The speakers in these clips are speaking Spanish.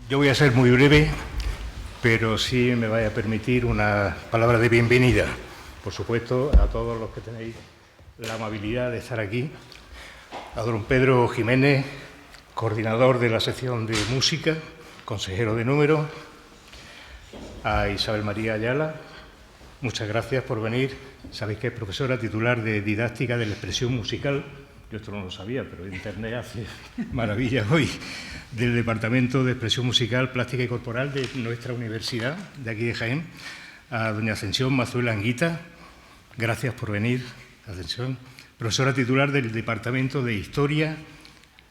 Yo voy a ser muy breve, pero sí me vaya a permitir una palabra de bienvenida. Por supuesto, a todos los que tenéis la amabilidad de estar aquí. A don Pedro Jiménez, coordinador de la sección de música, consejero de número. A Isabel María Ayala, muchas gracias por venir. Sabéis que es profesora titular de didáctica de la expresión musical. Yo esto no lo sabía, pero Internet hace maravillas hoy. Del Departamento de Expresión Musical, Plástica y Corporal de nuestra universidad, de aquí de Jaén. A doña Ascensión Mazuela Anguita, gracias por venir, Ascensión. Profesora titular del Departamento de Historia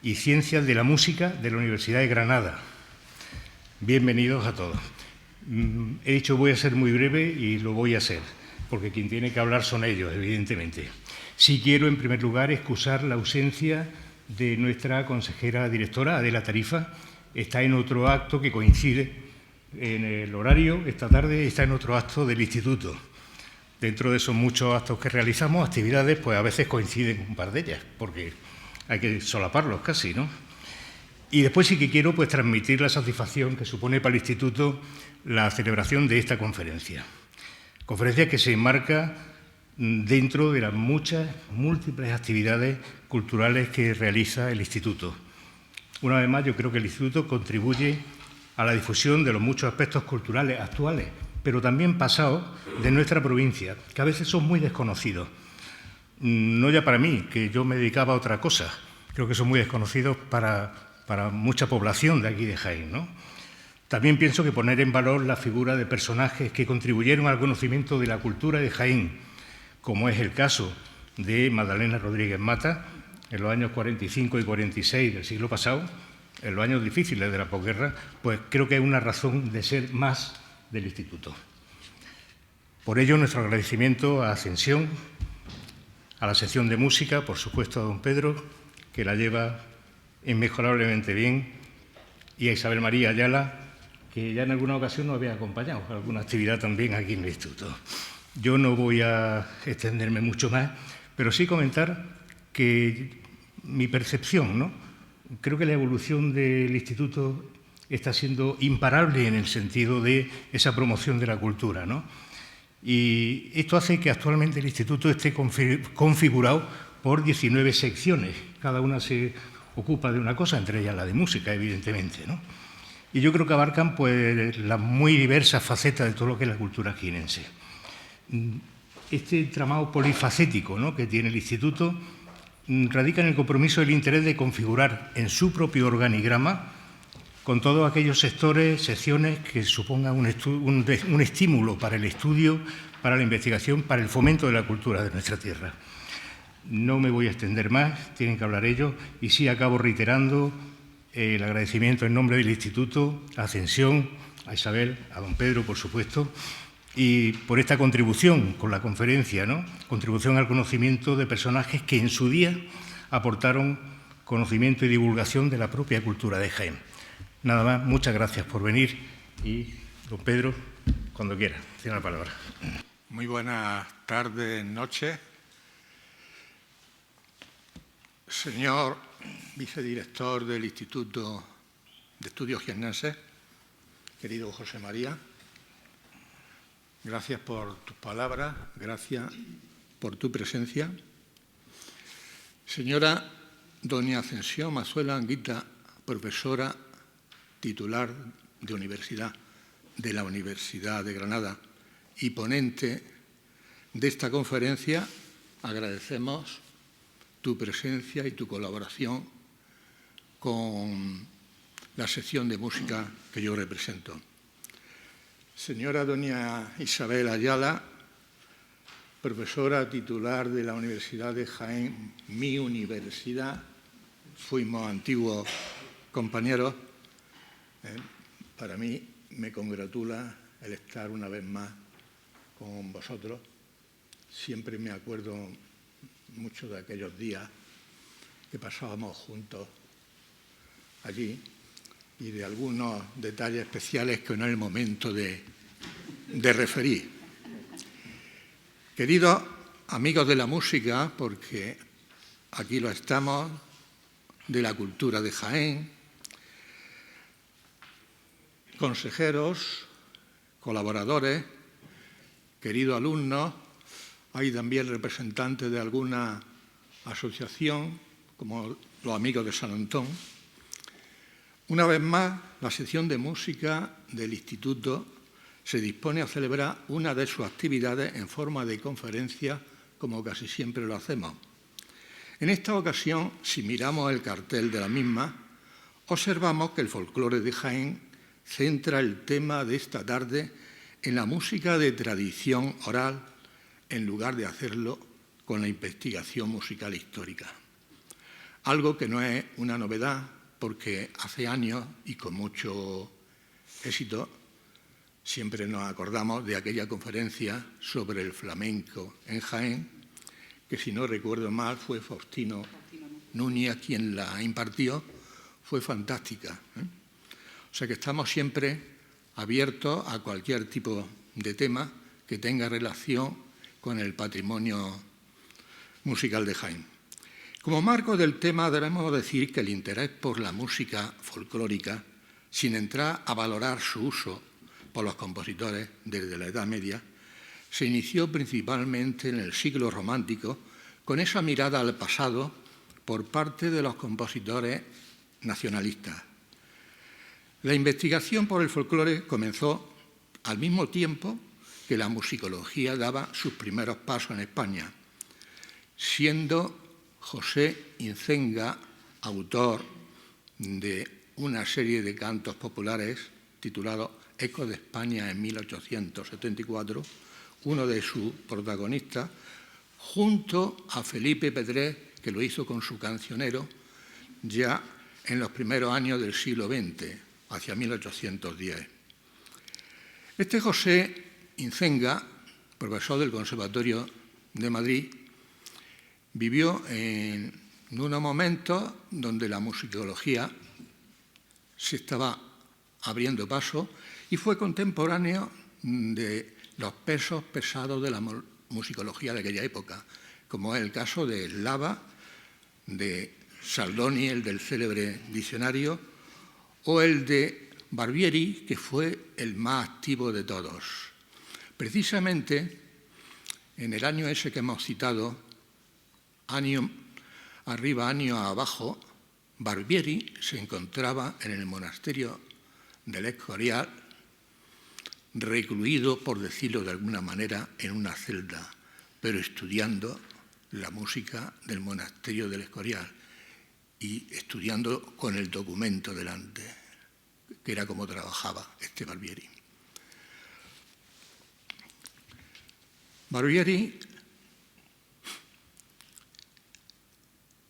y Ciencias de la Música de la Universidad de Granada. Bienvenidos a todos. He dicho voy a ser muy breve y lo voy a hacer, porque quien tiene que hablar son ellos, evidentemente. Sí quiero, en primer lugar, excusar la ausencia de nuestra consejera directora, Adela Tarifa. Está en otro acto que coincide en el horario, esta tarde está en otro acto del instituto. Dentro de esos muchos actos que realizamos, actividades, pues a veces coinciden un par de ellas, porque hay que solaparlos casi, ¿no? Y después sí que quiero pues transmitir la satisfacción que supone para el instituto la celebración de esta conferencia. Conferencia que se enmarca dentro de las muchas, múltiples actividades culturales que realiza el instituto. Una vez más, yo creo que el instituto contribuye a la difusión de los muchos aspectos culturales actuales, pero también pasados de nuestra provincia, que a veces son muy desconocidos. No ya para mí, que yo me dedicaba a otra cosa, creo que son muy desconocidos para mucha población de aquí de Jaén, ¿no? También pienso que poner en valor la figura de personajes que contribuyeron al conocimiento de la cultura de Jaén, como es el caso de Magdalena Rodríguez Mata, en los años 45 y 46 del siglo pasado, en los años difíciles de la posguerra, pues creo que es una razón de ser más del instituto. Por ello, nuestro agradecimiento a Ascensión, a la sección de música, por supuesto a don Pedro, que la lleva inmejorablemente bien, y a Isabel María Ayala, que ya en alguna ocasión nos había acompañado a alguna actividad también aquí en el instituto. Yo no voy a extenderme mucho más, pero sí comentar que mi percepción, ¿no? Creo que la evolución del instituto está siendo imparable en el sentido de esa promoción de la cultura, ¿no? Y esto hace que actualmente el instituto esté configurado por 19 secciones. Cada una se ocupa de una cosa, entre ellas la de música, evidentemente, ¿no? Y yo creo que abarcan pues, las muy diversas facetas de todo lo que es la cultura jienense. Este entramado polifacético, ¿no?, que tiene el instituto radica en el compromiso y el interés de configurar en su propio organigrama con todos aquellos sectores, secciones que supongan un estímulo para el estudio, para la investigación, para el fomento de la cultura de nuestra tierra. No me voy a extender más, tienen que hablar ellos, y sí acabo reiterando el agradecimiento en nombre del Instituto, a Ascensión, a Isabel, a don Pedro, por supuesto, y por esta contribución con la conferencia, ¿no? Contribución al conocimiento de personajes que en su día aportaron conocimiento y divulgación de la propia cultura de Jaén. Nada más, muchas gracias por venir y, don Pedro, cuando quiera, tiene la palabra. Muy buenas tardes, noches. Señor vicedirector del Instituto de Estudios Jiennenses, querido José María, gracias por tus palabras, gracias por tu presencia. Señora doña Ascensión Mazuela Anguita, profesora titular de la Universidad de Granada y ponente de esta conferencia, agradecemos tu presencia y tu colaboración con la sección de música que yo represento. Señora doña Isabel Ayala, profesora titular de la Universidad de Jaén, mi universidad, fuimos antiguos compañeros. Para mí me congratula el estar una vez más con vosotros. Siempre me acuerdo mucho de aquellos días que pasábamos juntos allí y de algunos detalles especiales que no es el momento de referir. Queridos amigos de la música, porque aquí lo estamos, de la cultura de Jaén, consejeros, colaboradores, queridos alumnos, hay también representantes de alguna asociación, como los Amigos de San Antón. Una vez más, la sección de música del Instituto se dispone a celebrar una de sus actividades en forma de conferencia, como casi siempre lo hacemos. En esta ocasión, si miramos el cartel de la misma, observamos que el folclore de Jaén centra el tema de esta tarde en la música de tradición oral, en lugar de hacerlo con la investigación musical histórica. Algo que no es una novedad, porque hace años, y con mucho éxito, siempre nos acordamos de aquella conferencia sobre el flamenco en Jaén, que si no recuerdo mal fue Faustino Núñez quien la impartió, fue fantástica. O sea que estamos siempre abiertos a cualquier tipo de tema que tenga relación con el patrimonio musical de Jaén. Como marco del tema debemos decir que el interés por la música folclórica, sin entrar a valorar su uso por los compositores desde la Edad Media, se inició principalmente en el siglo romántico con esa mirada al pasado por parte de los compositores nacionalistas. La investigación por el folclore comenzó al mismo tiempo que la musicología daba sus primeros pasos en España, siendo José Incenga autor de una serie de cantos populares titulados Ecos de España en 1874, uno de sus protagonistas, junto a Felipe Pedrés, que lo hizo con su cancionero ya en los primeros años del siglo XX, hacia 1810. Este José Incenga, profesor del Conservatorio de Madrid, vivió en unos momentos donde la musicología se estaba abriendo paso y fue contemporáneo de los pesos pesados de la musicología de aquella época, como es el caso de Lava, de Saldoni, el del célebre diccionario, o el de Barbieri, que fue el más activo de todos. Precisamente en el año ese que hemos citado, año arriba, año abajo, Barbieri se encontraba en el monasterio del Escorial, recluido, por decirlo de alguna manera, en una celda, pero estudiando la música del monasterio del Escorial y estudiando con el documento delante, que era como trabajaba este Barbieri. Barbieri,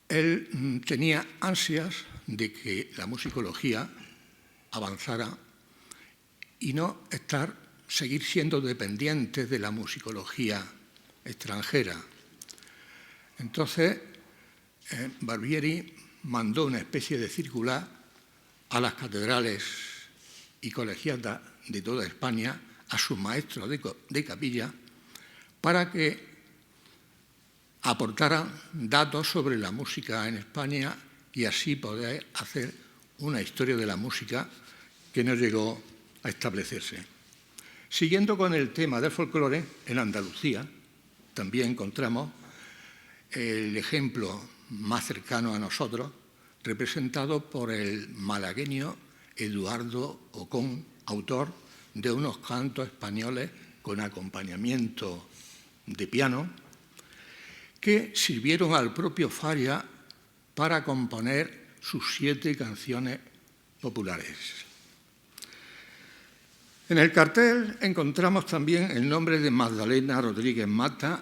él tenía ansias de que la musicología avanzara y no seguir siendo dependientes de la musicología extranjera. Entonces, Barbieri mandó una especie de circular a las catedrales y colegiatas de toda España, a sus maestros de capilla, para que aportaran datos sobre la música en España y así poder hacer una historia de la música que no llegó a establecerse. Siguiendo con el tema del folclore, en Andalucía también encontramos el ejemplo más cercano a nosotros, representado por el malagueño Eduardo Ocón, autor de unos cantos españoles con acompañamiento de piano, que sirvieron al propio Falla para componer sus 7 canciones populares. En el cartel encontramos también el nombre de Magdalena Rodríguez Mata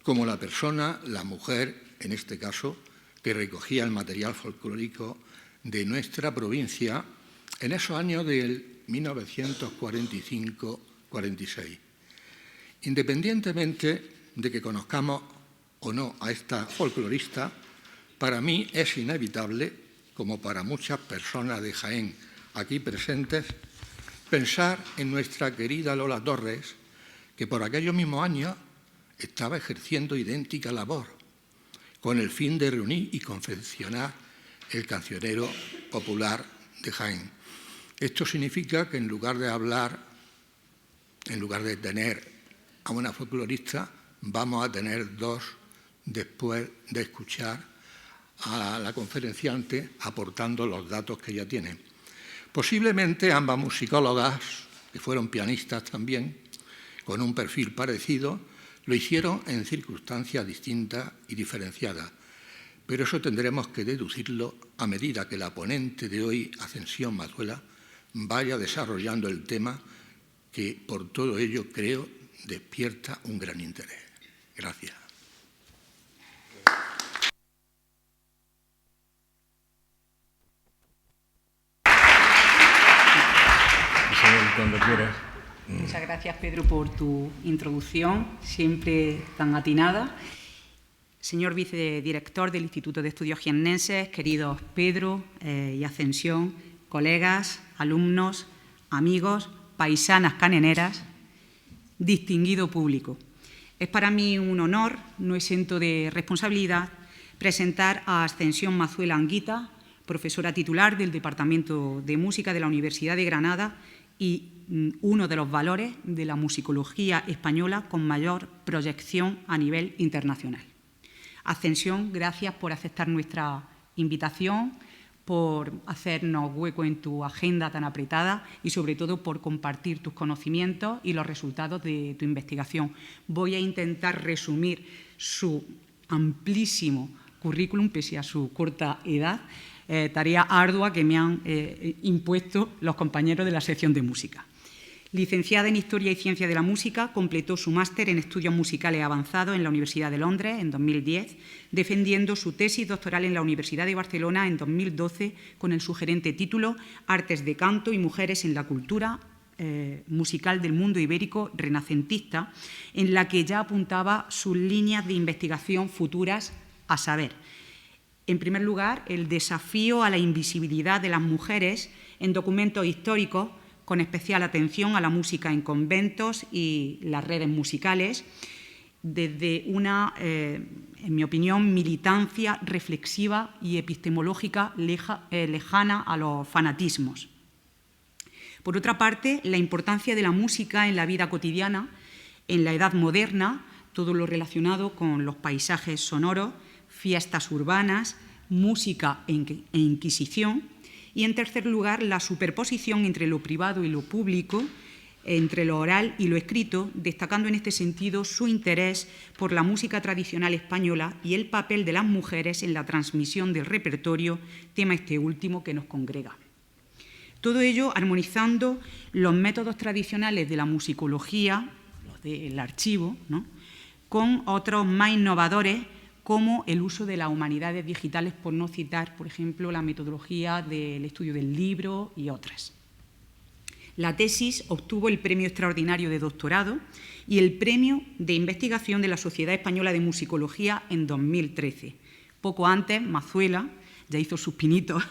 como la persona, la mujer, en este caso, que recogía el material folclórico de nuestra provincia en esos años del 1945-46. Independientemente de que conozcamos o no a esta folclorista, para mí es inevitable, como para muchas personas de Jaén aquí presentes, pensar en nuestra querida Lola Torres, que por aquellos mismos años estaba ejerciendo idéntica labor, con el fin de reunir y confeccionar el cancionero popular de Jaén. Esto significa que en lugar de hablar, en lugar de tener a una folclorista, vamos a tener dos después de escuchar a la conferenciante aportando los datos que ella tiene. Posiblemente ambas musicólogas, que fueron pianistas también, con un perfil parecido, lo hicieron en circunstancias distintas y diferenciadas, pero eso tendremos que deducirlo a medida que la ponente de hoy, Ascensión Mazuela, vaya desarrollando el tema que, por todo ello, creo, despierta un gran interés. Gracias. Cuando quieras. Muchas gracias, Pedro, por tu introducción, siempre tan atinada. Señor vicedirector del Instituto de Estudios Jiennenses, queridos Pedro y Ascensión, colegas, alumnos, amigos, paisanas caneneras, distinguido público. Es para mí un honor, no exento de responsabilidad, presentar a Ascensión Mazuela Anguita, profesora titular del Departamento de Música de la Universidad de Granada y uno de los valores de la musicología española con mayor proyección a nivel internacional. Ascensión, gracias por aceptar nuestra invitación, por hacernos hueco en tu agenda tan apretada y, sobre todo, por compartir tus conocimientos y los resultados de tu investigación. Voy a intentar resumir su amplísimo currículum, pese a su corta edad, tarea ardua que me han impuesto los compañeros de la sección de música. Licenciada en Historia y Ciencia de la Música, completó su máster en Estudios Musicales Avanzados en la Universidad de Londres en 2010, defendiendo su tesis doctoral en la Universidad de Barcelona en 2012 con el sugerente título Artes de canto y mujeres en la cultura musical del mundo ibérico renacentista, en la que ya apuntaba sus líneas de investigación futuras, a saber, en primer lugar, el desafío a la invisibilidad de las mujeres en documentos históricos, con especial atención a la música en conventos y las redes musicales, desde una, en mi opinión, militancia reflexiva y epistemológica lejana a los fanatismos. Por otra parte, la importancia de la música en la vida cotidiana, en la Edad Moderna, todo lo relacionado con los paisajes sonoros, fiestas urbanas, música e Inquisición. Y, en tercer lugar, la superposición entre lo privado y lo público, entre lo oral y lo escrito, destacando en este sentido su interés por la música tradicional española y el papel de las mujeres en la transmisión del repertorio, tema este último que nos congrega. Todo ello armonizando los métodos tradicionales de la musicología, los del archivo, ¿no?, con otros más innovadores, como el uso de las humanidades digitales, por no citar, por ejemplo, la metodología del estudio del libro y otras. La tesis obtuvo el Premio Extraordinario de Doctorado y el Premio de Investigación de la Sociedad Española de Musicología en 2013. Poco antes, Mazuela ya hizo sus pinitos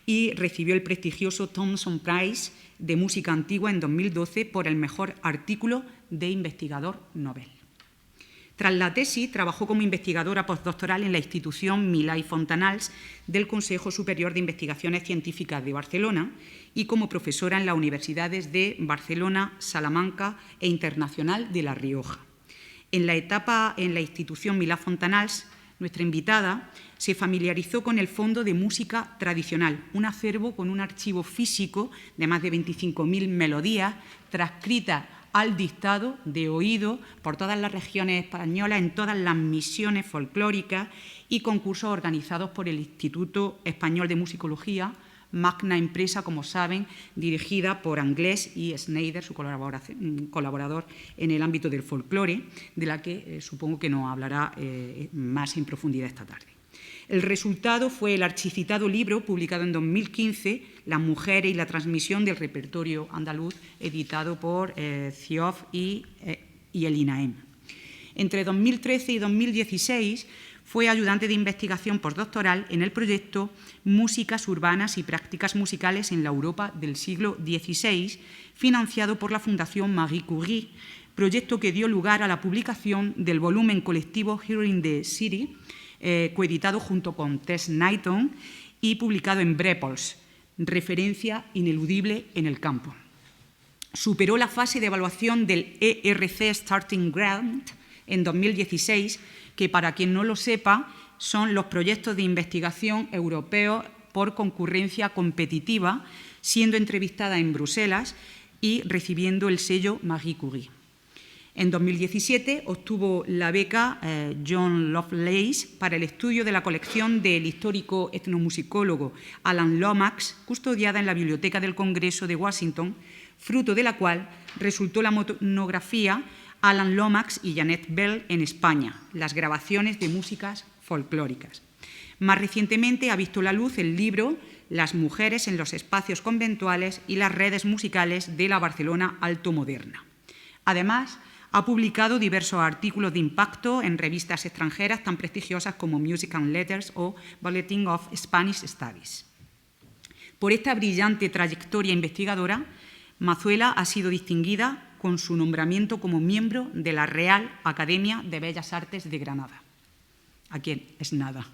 y recibió el prestigioso Thomson Prize de Música Antigua en 2012 por el mejor artículo de investigador Nobel. Tras la tesis, trabajó como investigadora postdoctoral en la institución Milà i Fontanals del Consejo Superior de Investigaciones Científicas de Barcelona y como profesora en las universidades de Barcelona, Salamanca e Internacional de La Rioja. En la etapa en la institución Milà Fontanals, nuestra invitada se familiarizó con el Fondo de Música Tradicional, un acervo con un archivo físico de más de 25.000 melodías transcritas al dictado de oído por todas las regiones españolas en todas las misiones folclóricas y concursos organizados por el Instituto Español de Musicología, magna empresa, como saben, dirigida por Anglès y Schneider, su colaborador en el ámbito del folclore, de la que supongo que nos hablará más en profundidad esta tarde. El resultado fue el archicitado libro, publicado en 2015, Las mujeres y la transmisión del repertorio andaluz, editado por CIOF y el INAEM. Entre 2013 y 2016 fue ayudante de investigación postdoctoral en el proyecto Músicas urbanas y prácticas musicales en la Europa del siglo XVI, financiado por la Fundación Marie Curie, proyecto que dio lugar a la publicación del volumen colectivo Here in the City, coeditado junto con Tess Knighton y publicado en Brepols, referencia ineludible en el campo. Superó la fase de evaluación del ERC Starting Grant en 2016, que para quien no lo sepa son los proyectos de investigación europeos por concurrencia competitiva, siendo entrevistada en Bruselas y recibiendo el sello Marie Curie. En 2017 obtuvo la beca John Lovelace para el estudio de la colección del histórico etnomusicólogo Alan Lomax, custodiada en la Biblioteca del Congreso de Washington, fruto de la cual resultó la monografía Alan Lomax y Janet Bell en España, las grabaciones de músicas folclóricas. Más recientemente ha visto la luz el libro Las mujeres en los espacios conventuales y las redes musicales de la Barcelona alto moderna. Además, ha publicado diversos artículos de impacto en revistas extranjeras tan prestigiosas como Music and Letters o Bulletin of Spanish Studies. Por esta brillante trayectoria investigadora, Mazuela ha sido distinguida con su nombramiento como miembro de la Real Academia de Bellas Artes de Granada. ¿A quién? Es nada.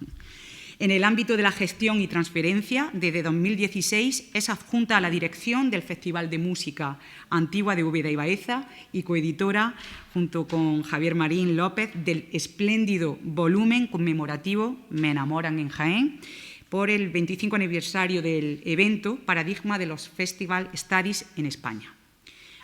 En el ámbito de la gestión y transferencia, desde 2016 es adjunta a la dirección del Festival de Música Antigua de Úbeda y Baeza y coeditora, junto con Javier Marín López, del espléndido volumen conmemorativo Me enamoran en Jaén, por el 25 aniversario del evento Paradigma de los Festival Studies en España.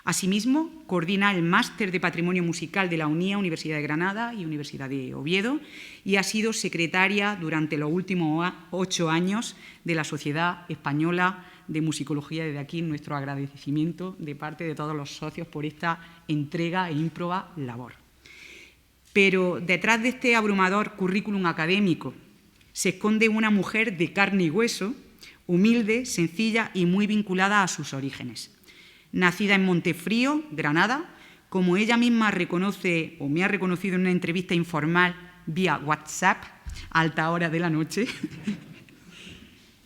Asimismo, coordina el Máster de Patrimonio Musical de la UNIA, Universidad de Granada y Universidad de Oviedo, y ha sido secretaria durante los últimos 8 años de la Sociedad Española de Musicología. Desde aquí nuestro agradecimiento de parte de todos los socios por esta entrega e ímproba labor. Pero detrás de este abrumador currículum académico se esconde una mujer de carne y hueso, humilde, sencilla y muy vinculada a sus orígenes. Nacida en Montefrío, Granada, como ella misma reconoce o me ha reconocido en una entrevista informal vía WhatsApp a alta hora de la noche,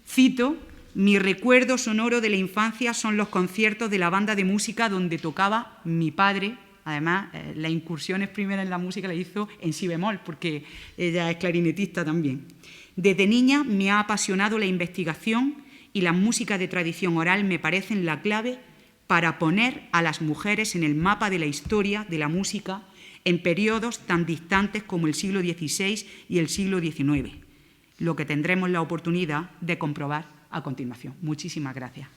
cito: mi recuerdo sonoro de la infancia son los conciertos de la banda de música donde tocaba mi padre. Además, las incursiones primeras en la música la hizo en si bemol, porque ella es clarinetista también. Desde niña me ha apasionado la investigación y las músicas de tradición oral me parecen la clave para poner a las mujeres en el mapa de la historia de la música en periodos tan distantes como el siglo XVI y el siglo XIX, lo que tendremos la oportunidad de comprobar a continuación. Muchísimas gracias.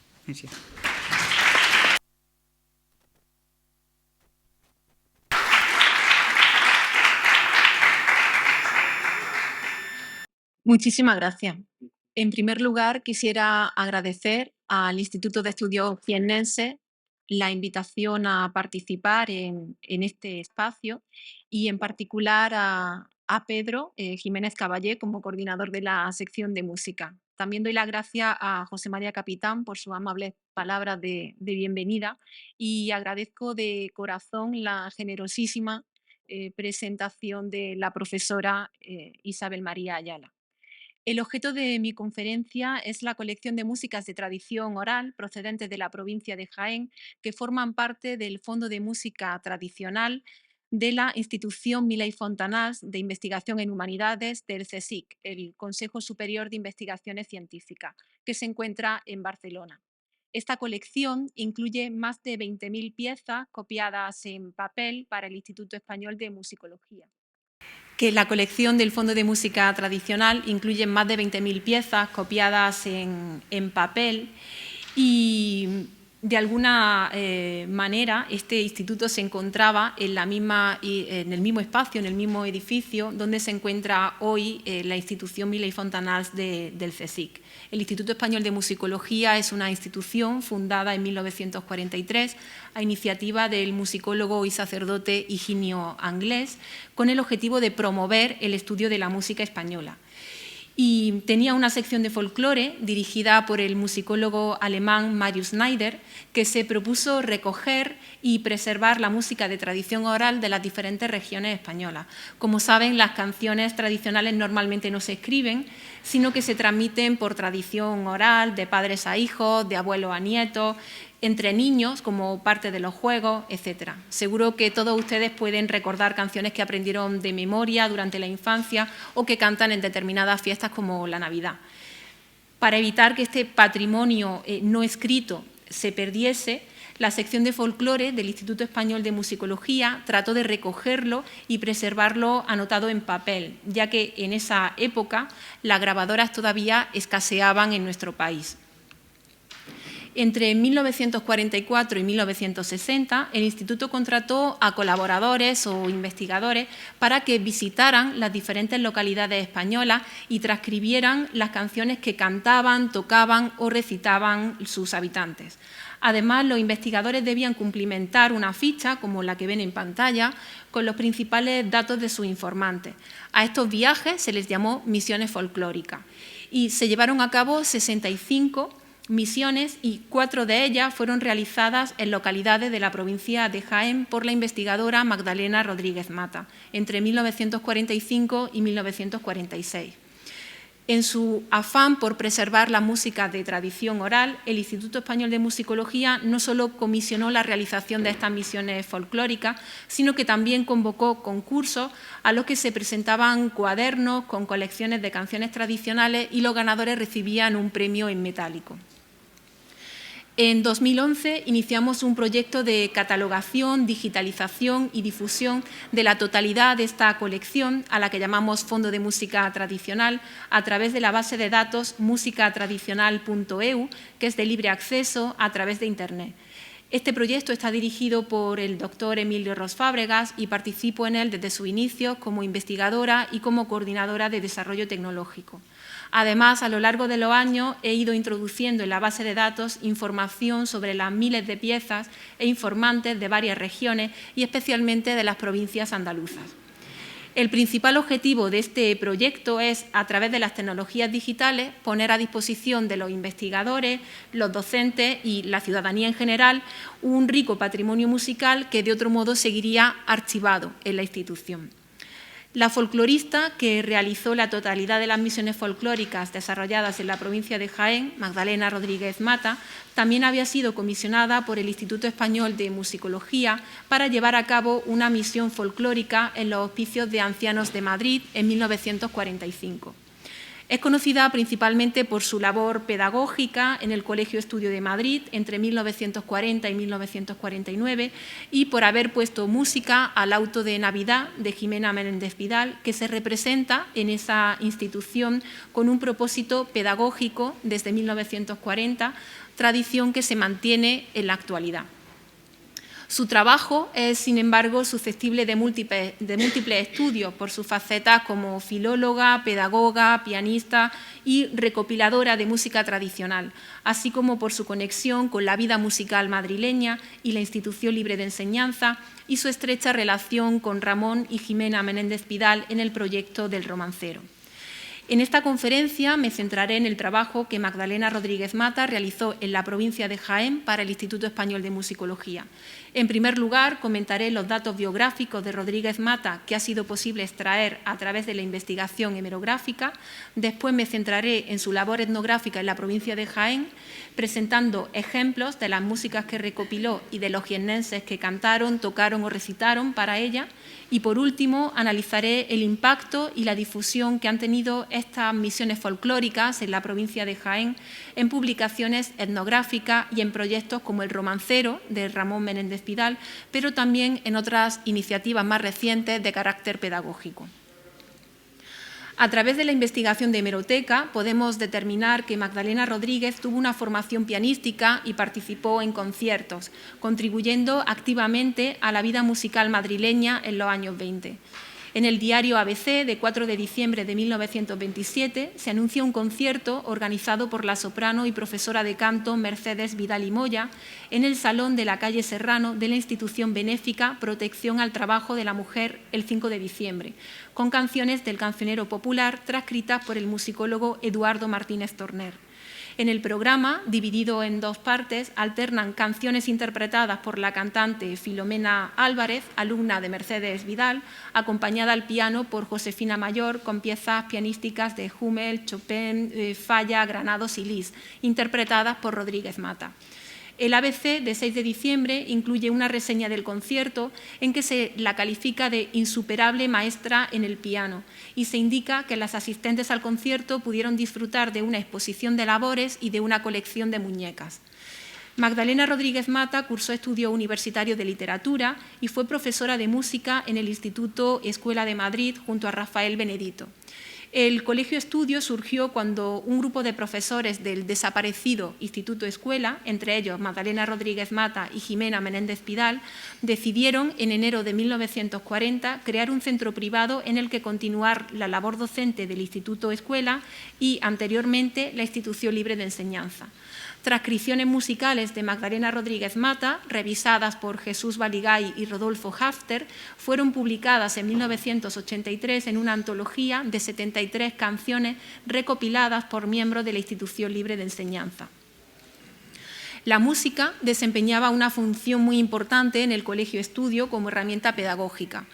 Muchísimas gracias. En primer lugar, quisiera agradecer al Instituto de Estudios Jiennenses la invitación a participar en este espacio y en particular a Pedro Jiménez Caballé como coordinador de la sección de música. También doy las gracias a José María Capitán por sus amables palabras de bienvenida y agradezco de corazón la generosísima presentación de la profesora Isabel María Ayala. El objeto de mi conferencia es la colección de músicas de tradición oral procedentes de la provincia de Jaén, que forman parte del Fondo de Música Tradicional de la institución Milà i Fontanals de Investigación en Humanidades del CSIC, el Consejo Superior de Investigaciones Científicas, que se encuentra en Barcelona. Esta colección incluye más de 20.000 piezas copiadas en papel para el Instituto Español de Musicología. Que la colección del Fondo de Música Tradicional incluye más de 20.000 piezas copiadas en papel y de alguna manera este instituto se encontraba en el mismo espacio, en el mismo edificio donde se encuentra hoy la institución Milà i Fontanals del CSIC. El Instituto Español de Musicología es una institución fundada en 1943 a iniciativa del musicólogo y sacerdote Higinio Anglès con el objetivo de promover el estudio de la música española. Y tenía una sección de folclore dirigida por el musicólogo alemán Marius Schneider, que se propuso recoger y preservar la música de tradición oral de las diferentes regiones españolas. Como saben, las canciones tradicionales normalmente no se escriben, sino que se transmiten por tradición oral, de padres a hijos, de abuelos a nietos, entre niños como parte de los juegos, etc. Seguro que todos ustedes pueden recordar canciones que aprendieron de memoria durante la infancia o que cantan en determinadas fiestas como la Navidad. Para evitar que este patrimonio no escrito se perdiese, la sección de folclore del Instituto Español de Musicología trató de recogerlo y preservarlo anotado en papel, ya que en esa época las grabadoras todavía escaseaban en nuestro país. Entre 1944 y 1960, el Instituto contrató a colaboradores o investigadores para que visitaran las diferentes localidades españolas y transcribieran las canciones que cantaban, tocaban o recitaban sus habitantes. Además, los investigadores debían cumplimentar una ficha, como la que ven en pantalla, con los principales datos de sus informantes. A estos viajes se les llamó misiones folclóricas y se llevaron a cabo 65 misiones y 4 de ellas fueron realizadas en localidades de la provincia de Jaén por la investigadora Magdalena Rodríguez Mata, entre 1945 y 1946. En su afán por preservar la música de tradición oral, el Instituto Español de Musicología no solo comisionó la realización de estas misiones folclóricas, sino que también convocó concursos a los que se presentaban cuadernos con colecciones de canciones tradicionales y los ganadores recibían un premio en metálico. En 2011 iniciamos un proyecto de catalogación, digitalización y difusión de la totalidad de esta colección, a la que llamamos Fondo de Música Tradicional, a través de la base de datos musicatradicional.eu, que es de libre acceso a través de Internet. Este proyecto está dirigido por el doctor Emilio Ros Fábregas y participo en él desde su inicio como investigadora y como coordinadora de desarrollo tecnológico. Además, a lo largo de los años he ido introduciendo en la base de datos información sobre las miles de piezas e informantes de varias regiones y especialmente de las provincias andaluzas. El principal objetivo de este proyecto es, a través de las tecnologías digitales, poner a disposición de los investigadores, los docentes y la ciudadanía en general un rico patrimonio musical que de otro modo seguiría archivado en la institución. La folclorista que realizó la totalidad de las misiones folclóricas desarrolladas en la provincia de Jaén, Magdalena Rodríguez Mata, también había sido comisionada por el Instituto Español de Musicología para llevar a cabo una misión folclórica en los hospicios de ancianos de Madrid en 1945. Es conocida principalmente por su labor pedagógica en el Colegio Estudio de Madrid entre 1940 y 1949 y por haber puesto música al auto de Navidad de Jimena Menéndez Pidal, que se representa en esa institución con un propósito pedagógico desde 1940, tradición que se mantiene en la actualidad. Su trabajo es, sin embargo, susceptible de múltiples estudios por sus facetas como filóloga, pedagoga, pianista y recopiladora de música tradicional, así como por su conexión con la vida musical madrileña y la Institución Libre de Enseñanza y su estrecha relación con Ramón y Jimena Menéndez Pidal en el proyecto del Romancero. En esta conferencia me centraré en el trabajo que Magdalena Rodríguez Mata realizó en la provincia de Jaén para el Instituto Español de Musicología. En primer lugar, comentaré los datos biográficos de Rodríguez Mata que ha sido posible extraer a través de la investigación hemerográfica. Después me centraré en su labor etnográfica en la provincia de Jaén, presentando ejemplos de las músicas que recopiló y de los jiennenses que cantaron, tocaron o recitaron para ella. Y, por último, analizaré el impacto y la difusión que han tenido estas misiones folclóricas en la provincia de Jaén en publicaciones etnográficas y en proyectos como El Romancero, de Ramón Menéndez Pidal, pero también en otras iniciativas más recientes de carácter pedagógico. A través de la investigación de hemeroteca podemos determinar que Magdalena Rodríguez tuvo una formación pianística y participó en conciertos, contribuyendo activamente a la vida musical madrileña en los años 20. En el diario ABC, de 4 de diciembre de 1927, se anuncia un concierto organizado por la soprano y profesora de canto Mercedes Vidal y Moya en el Salón de la calle Serrano de la institución benéfica Protección al Trabajo de la Mujer el 5 de diciembre, con canciones del cancionero popular transcritas por el musicólogo Eduardo Martínez Torner. En el programa, dividido en dos partes, alternan canciones interpretadas por la cantante Filomena Álvarez, alumna de Mercedes Vidal, acompañada al piano por Josefina Mayor, con piezas pianísticas de Hummel, Chopin, Falla, Granados y Liszt, interpretadas por Rodríguez Mata. El ABC de 6 de diciembre incluye una reseña del concierto en que se la califica de insuperable maestra en el piano y se indica que las asistentes al concierto pudieron disfrutar de una exposición de labores y de una colección de muñecas. Magdalena Rodríguez Mata cursó estudios universitarios de literatura y fue profesora de música en el Instituto Escuela de Madrid junto a Rafael Benedito. El Colegio Estudio surgió cuando un grupo de profesores del desaparecido Instituto Escuela, entre ellos Magdalena Rodríguez Mata y Jimena Menéndez Pidal, decidieron en enero de 1940 crear un centro privado en el que continuar la labor docente del Instituto Escuela y, anteriormente, la Institución Libre de Enseñanza. Transcripciones musicales de Magdalena Rodríguez Mata, revisadas por Jesús Baligay y Rodolfo Hafter, fueron publicadas en 1983 en una antología de 73 canciones recopiladas por miembros de la Institución Libre de Enseñanza. La música desempeñaba una función muy importante en el Colegio Estudio como herramienta pedagógica.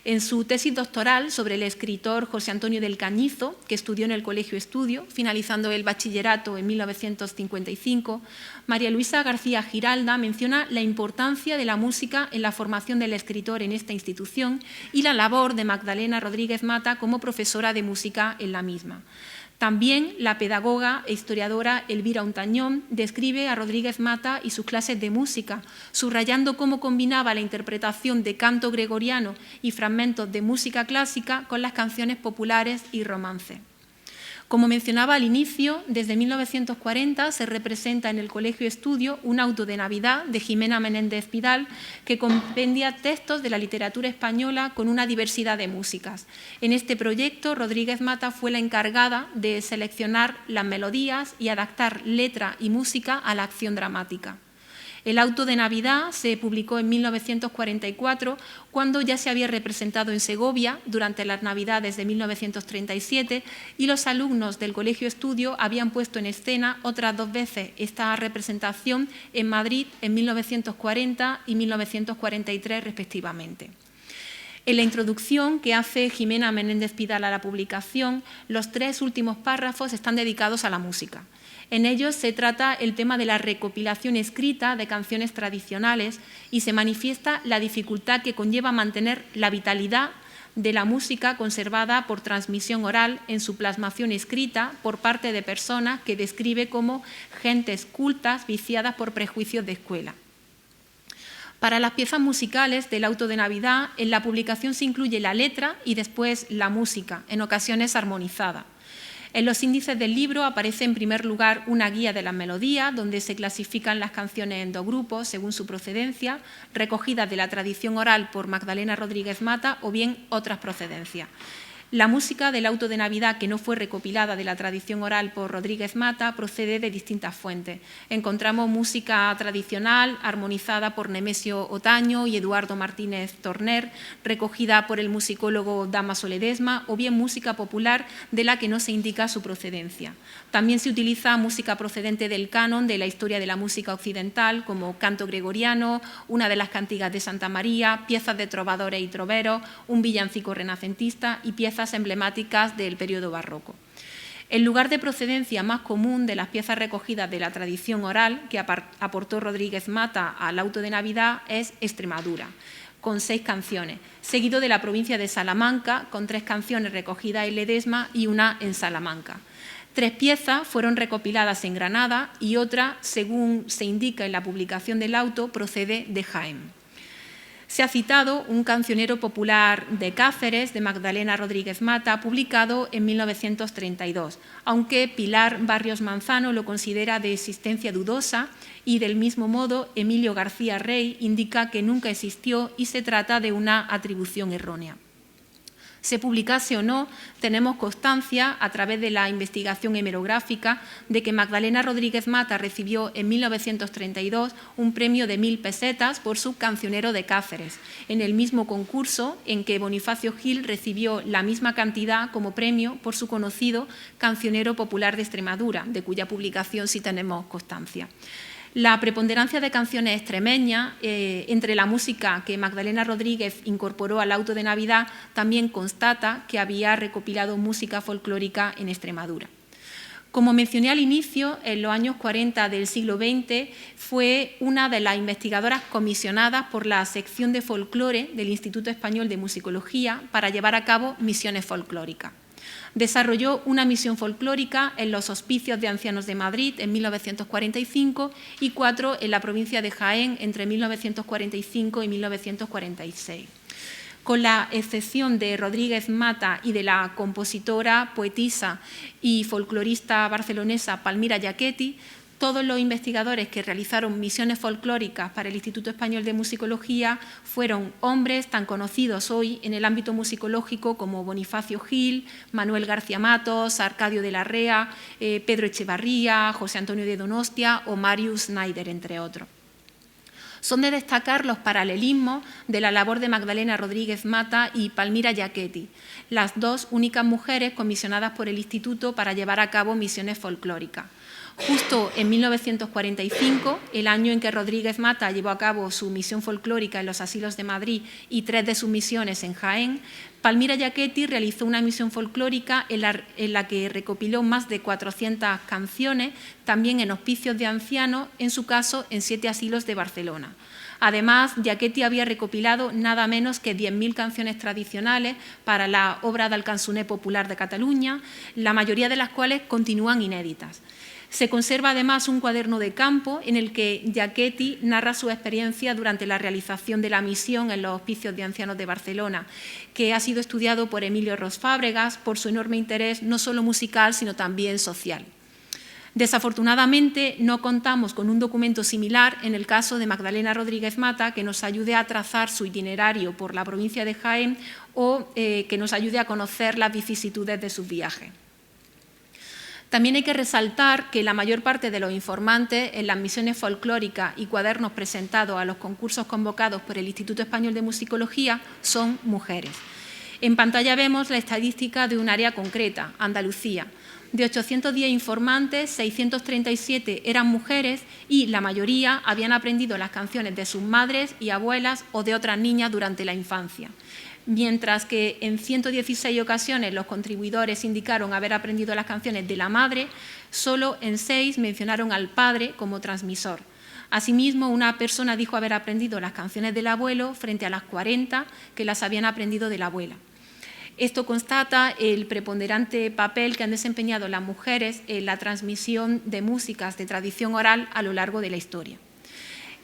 En su tesis doctoral sobre el escritor José Antonio del Cañizo, que estudió en el Colegio Estudio, finalizando el bachillerato en 1955, María Luisa García Giralda menciona la importancia de la música en la formación del escritor en esta institución y la labor de Magdalena Rodríguez Mata como profesora de música en la misma. También la pedagoga e historiadora Elvira Ontañón describe a Rodríguez Mata y sus clases de música, subrayando cómo combinaba la interpretación de canto gregoriano y fragmentos de música clásica con las canciones populares y romance. Como mencionaba al inicio, desde 1940 se representa en el Colegio Estudio un auto de Navidad de Jimena Menéndez Pidal que compendia textos de la literatura española con una diversidad de músicas. En este proyecto, Rodríguez Mata fue la encargada de seleccionar las melodías y adaptar letra y música a la acción dramática. El auto de Navidad se publicó en 1944, cuando ya se había representado en Segovia durante las Navidades de 1937 y los alumnos del Colegio Estudio habían puesto en escena otras 2 veces esta representación en Madrid en 1940 y 1943 respectivamente. En la introducción que hace Jimena Menéndez Pidal a la publicación, los 3 últimos párrafos están dedicados a la música. En ellos se trata el tema de la recopilación escrita de canciones tradicionales y se manifiesta la dificultad que conlleva mantener la vitalidad de la música conservada por transmisión oral en su plasmación escrita por parte de personas que describe como gentes cultas viciadas por prejuicios de escuela. Para las piezas musicales del auto de Navidad, en la publicación se incluye la letra y después la música, en ocasiones armonizada. En los índices del libro aparece en primer lugar una guía de las melodías, donde se clasifican las canciones en 2 grupos según su procedencia, recogidas de la tradición oral por Magdalena Rodríguez Mata o bien otras procedencias. La música del auto de Navidad, que no fue recopilada de la tradición oral por Rodríguez Mata, procede de distintas fuentes. Encontramos música tradicional armonizada por Nemesio Otaño y Eduardo Martínez Torner, recogida por el musicólogo Dámaso Ledesma, o bien música popular de la que no se indica su procedencia. También se utiliza música procedente del canon de la historia de la música occidental, como canto gregoriano, una de las cantigas de Santa María, piezas de trovadores y troveros, un villancico renacentista y piezas emblemáticas del periodo barroco. El lugar de procedencia más común de las piezas recogidas de la tradición oral que aportó Rodríguez Mata al auto de Navidad es Extremadura, con 6 canciones, seguido de la provincia de Salamanca, con 3 canciones recogidas en Ledesma y una en Salamanca. 3 piezas fueron recopiladas en Granada y otra, según se indica en la publicación del auto, procede de Jaén. Se ha citado un cancionero popular de Cáceres, de Magdalena Rodríguez Mata, publicado en 1932, aunque Pilar Barrios Manzano lo considera de existencia dudosa y, del mismo modo, Emilio García Rey indica que nunca existió y se trata de una atribución errónea. Se publicase o no, tenemos constancia, a través de la investigación hemerográfica, de que Magdalena Rodríguez Mata recibió en 1932 un premio de 1.000 pesetas por su cancionero de Cáceres, en el mismo concurso en que Bonifacio Gil recibió la misma cantidad como premio por su conocido cancionero popular de Extremadura, de cuya publicación sí tenemos constancia. La preponderancia de canciones extremeñas entre la música que Magdalena Rodríguez incorporó al auto de Navidad también constata que había recopilado música folclórica en Extremadura. Como mencioné al inicio, en los años 40 del siglo XX fue una de las investigadoras comisionadas por la sección de folclore del Instituto Español de Musicología para llevar a cabo misiones folclóricas. Desarrolló una misión folclórica en los Hospicios de Ancianos de Madrid en 1945 y 4 en la provincia de Jaén entre 1945 y 1946. Con la excepción de Rodríguez Mata y de la compositora, poetisa y folclorista barcelonesa Palmira Giachetti, todos los investigadores que realizaron misiones folclóricas para el Instituto Español de Musicología fueron hombres tan conocidos hoy en el ámbito musicológico como Bonifacio Gil, Manuel García Matos, Arcadio de la Rea, Pedro Echevarría, José Antonio de Donostia o Marius Schneider, entre otros. Son de destacar los paralelismos de la labor de Magdalena Rodríguez Mata y Palmira Giachetti, las dos únicas mujeres comisionadas por el Instituto para llevar a cabo misiones folclóricas. Justo en 1945, el año en que Rodríguez Mata llevó a cabo su misión folclórica en los asilos de Madrid y 3 de sus misiones en Jaén, Palmira Giachetti realizó una misión folclórica en la que recopiló más de 400 canciones, también en hospicios de ancianos, en su caso en 7 asilos de Barcelona. Además, Giachetti había recopilado nada menos que 10.000 canciones tradicionales para la obra del Cançoner Popular de Cataluña, la mayoría de las cuales continúan inéditas. Se conserva además un cuaderno de campo en el que Giachetti narra su experiencia durante la realización de la misión en los Hospicios de Ancianos de Barcelona, que ha sido estudiado por Emilio Ros Fábregas por su enorme interés no solo musical, sino también social. Desafortunadamente, no contamos con un documento similar en el caso de Magdalena Rodríguez Mata que nos ayude a trazar su itinerario por la provincia de Jaén o que nos ayude a conocer las vicisitudes de sus viajes. También hay que resaltar que la mayor parte de los informantes en las misiones folclóricas y cuadernos presentados a los concursos convocados por el Instituto Español de Musicología son mujeres. En pantalla vemos la estadística de un área concreta, Andalucía. De 810 informantes, 637 eran mujeres y la mayoría habían aprendido las canciones de sus madres y abuelas o de otras niñas durante la infancia. Mientras que en 116 ocasiones los contribuidores indicaron haber aprendido las canciones de la madre, solo en 6 mencionaron al padre como transmisor. Asimismo, una persona dijo haber aprendido las canciones del abuelo frente a las 40 que las habían aprendido de la abuela. Esto constata el preponderante papel que han desempeñado las mujeres en la transmisión de músicas de tradición oral a lo largo de la historia.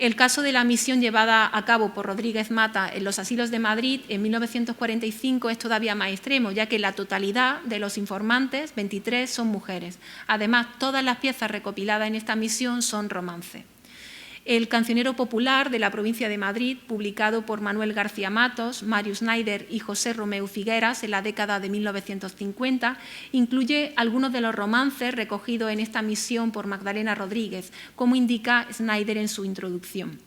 El caso de la misión llevada a cabo por Rodríguez Mata en los asilos de Madrid en 1945 es todavía más extremo, ya que la totalidad de los informantes, 23, son mujeres. Además, todas las piezas recopiladas en esta misión son romances. El Cancionero Popular de la provincia de Madrid, publicado por Manuel García Matos, Marius Schneider y José Romeu Figueras en la década de 1950, incluye algunos de los romances recogidos en esta misión por Magdalena Rodríguez, como indica Schneider en su introducción.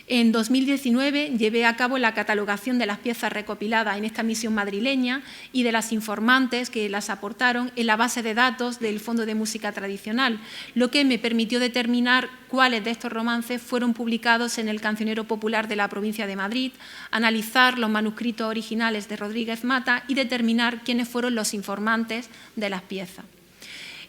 En 2019 llevé a cabo la catalogación de las piezas recopiladas en esta misión madrileña y de las informantes que las aportaron en la base de datos del Fondo de Música Tradicional, lo que me permitió determinar cuáles de estos romances fueron publicados en el Cancionero Popular de la provincia de Madrid, analizar los manuscritos originales de Rodríguez Mata y determinar quiénes fueron los informantes de las piezas.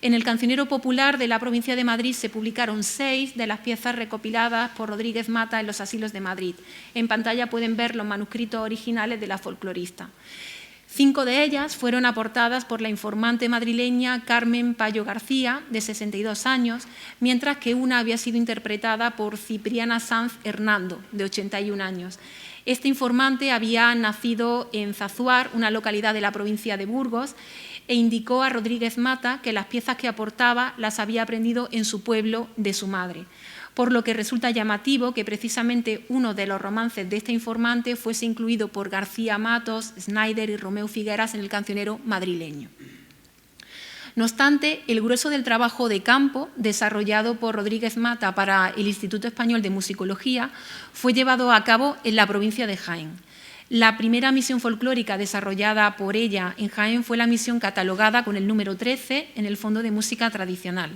En el Cancionero Popular de la provincia de Madrid se publicaron 6 de las piezas recopiladas por Rodríguez Mata en los asilos de Madrid. En pantalla pueden ver los manuscritos originales de la folclorista. 5 de ellas fueron aportadas por la informante madrileña Carmen Payo García, de 62 años, mientras que una había sido interpretada por Cipriana Sanz Hernando, de 81 años. Este informante había nacido en Zazuar, una localidad de la provincia de Burgos, e indicó a Rodríguez Mata que las piezas que aportaba las había aprendido en su pueblo de su madre, por lo que resulta llamativo que precisamente uno de los romances de este informante fuese incluido por García Matos, Schneider y Romeu Figueras en el Cancionero madrileño. No obstante, el grueso del trabajo de campo desarrollado por Rodríguez Mata para el Instituto Español de Musicología fue llevado a cabo en la provincia de Jaén. La primera misión folclórica desarrollada por ella en Jaén fue la misión catalogada con el número 13 en el Fondo de Música Tradicional.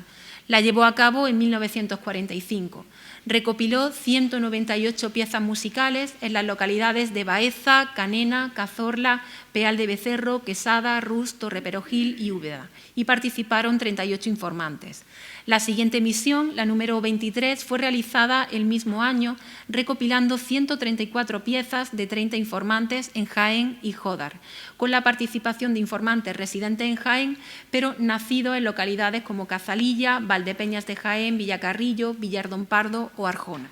La llevó a cabo en 1945. Recopiló 198 piezas musicales en las localidades de Baeza, Canena, Cazorla, Peal de Becerro, Quesada, Rus, Torreperogil y Úbeda, y participaron 38 informantes. La siguiente misión, la número 23, fue realizada el mismo año, recopilando 134 piezas de 30 informantes en Jaén y Jódar, con la participación de informantes residentes en Jaén, pero nacidos en localidades como Cazalilla, Valdepeñas de Jaén, Villacarrillo, Villardón Pardo o Arjona.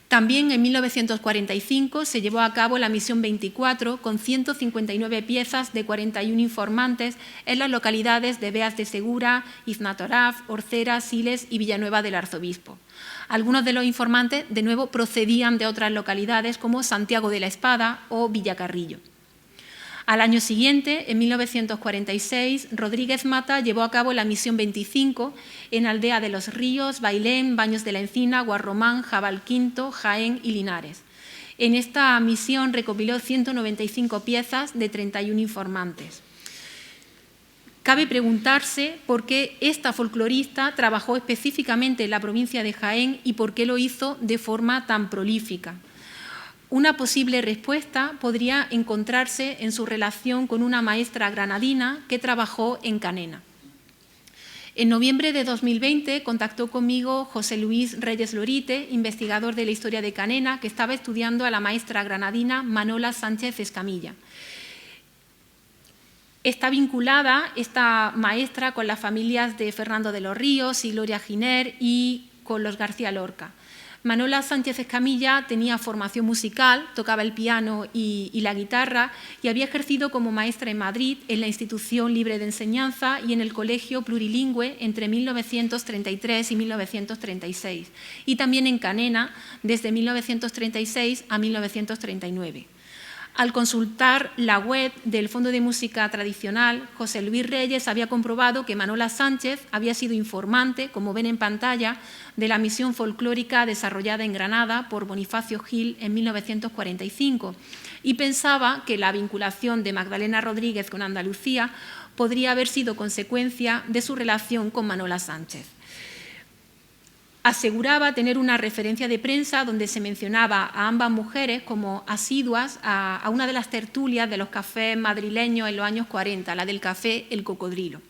También en 1945 se llevó a cabo la misión 24 con 159 piezas de 41 informantes en las localidades de Beas de Segura, Iznatoraf, Orcera, Siles y Villanueva del Arzobispo. Algunos de los informantes, de nuevo, procedían de otras localidades como Santiago de la Espada o Villacarrillo. Al año siguiente, en 1946, Rodríguez Mata llevó a cabo la misión 25 en Aldea de los Ríos, Bailén, Baños de la Encina, Guarromán, Jabalquinto, Jaén y Linares. En esta misión recopiló 195 piezas de 31 informantes. Cabe preguntarse por qué esta folclorista trabajó específicamente en la provincia de Jaén y por qué lo hizo de forma tan prolífica. Una posible respuesta podría encontrarse en su relación con una maestra granadina que trabajó en Canena. En noviembre de 2020 contactó conmigo José Luis Reyes Lorite, investigador de la historia de Canena, que estaba estudiando a la maestra granadina Manola Sánchez Escamilla. Está vinculada esta maestra con las familias de Fernando de los Ríos y Gloria Giner y con los García Lorca. Manola Sánchez Escamilla tenía formación musical, tocaba el piano y la guitarra y había ejercido como maestra en Madrid, en la Institución Libre de Enseñanza y en el Colegio Plurilingüe entre 1933 y 1936 y también en Canena desde 1936 a 1939. Al consultar la web del Fondo de Música Tradicional, José Luis Reyes había comprobado que Manola Sánchez había sido informante, como ven en pantalla, de la misión folclórica desarrollada en Granada por Bonifacio Gil en 1945 y pensaba que la vinculación de Magdalena Rodríguez con Andalucía podría haber sido consecuencia de su relación con Manola Sánchez. Aseguraba tener una referencia de prensa donde se mencionaba a ambas mujeres como asiduas a una de las tertulias de los cafés madrileños en los años 40, la del café El Cocodrilo.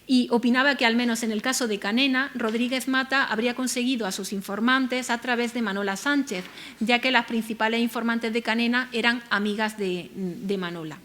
Y opinaba que, al menos en el caso de Canena, Rodríguez Mata habría conseguido a sus informantes a través de Manola Sánchez, ya que las principales informantes de Canena eran amigas de Manola.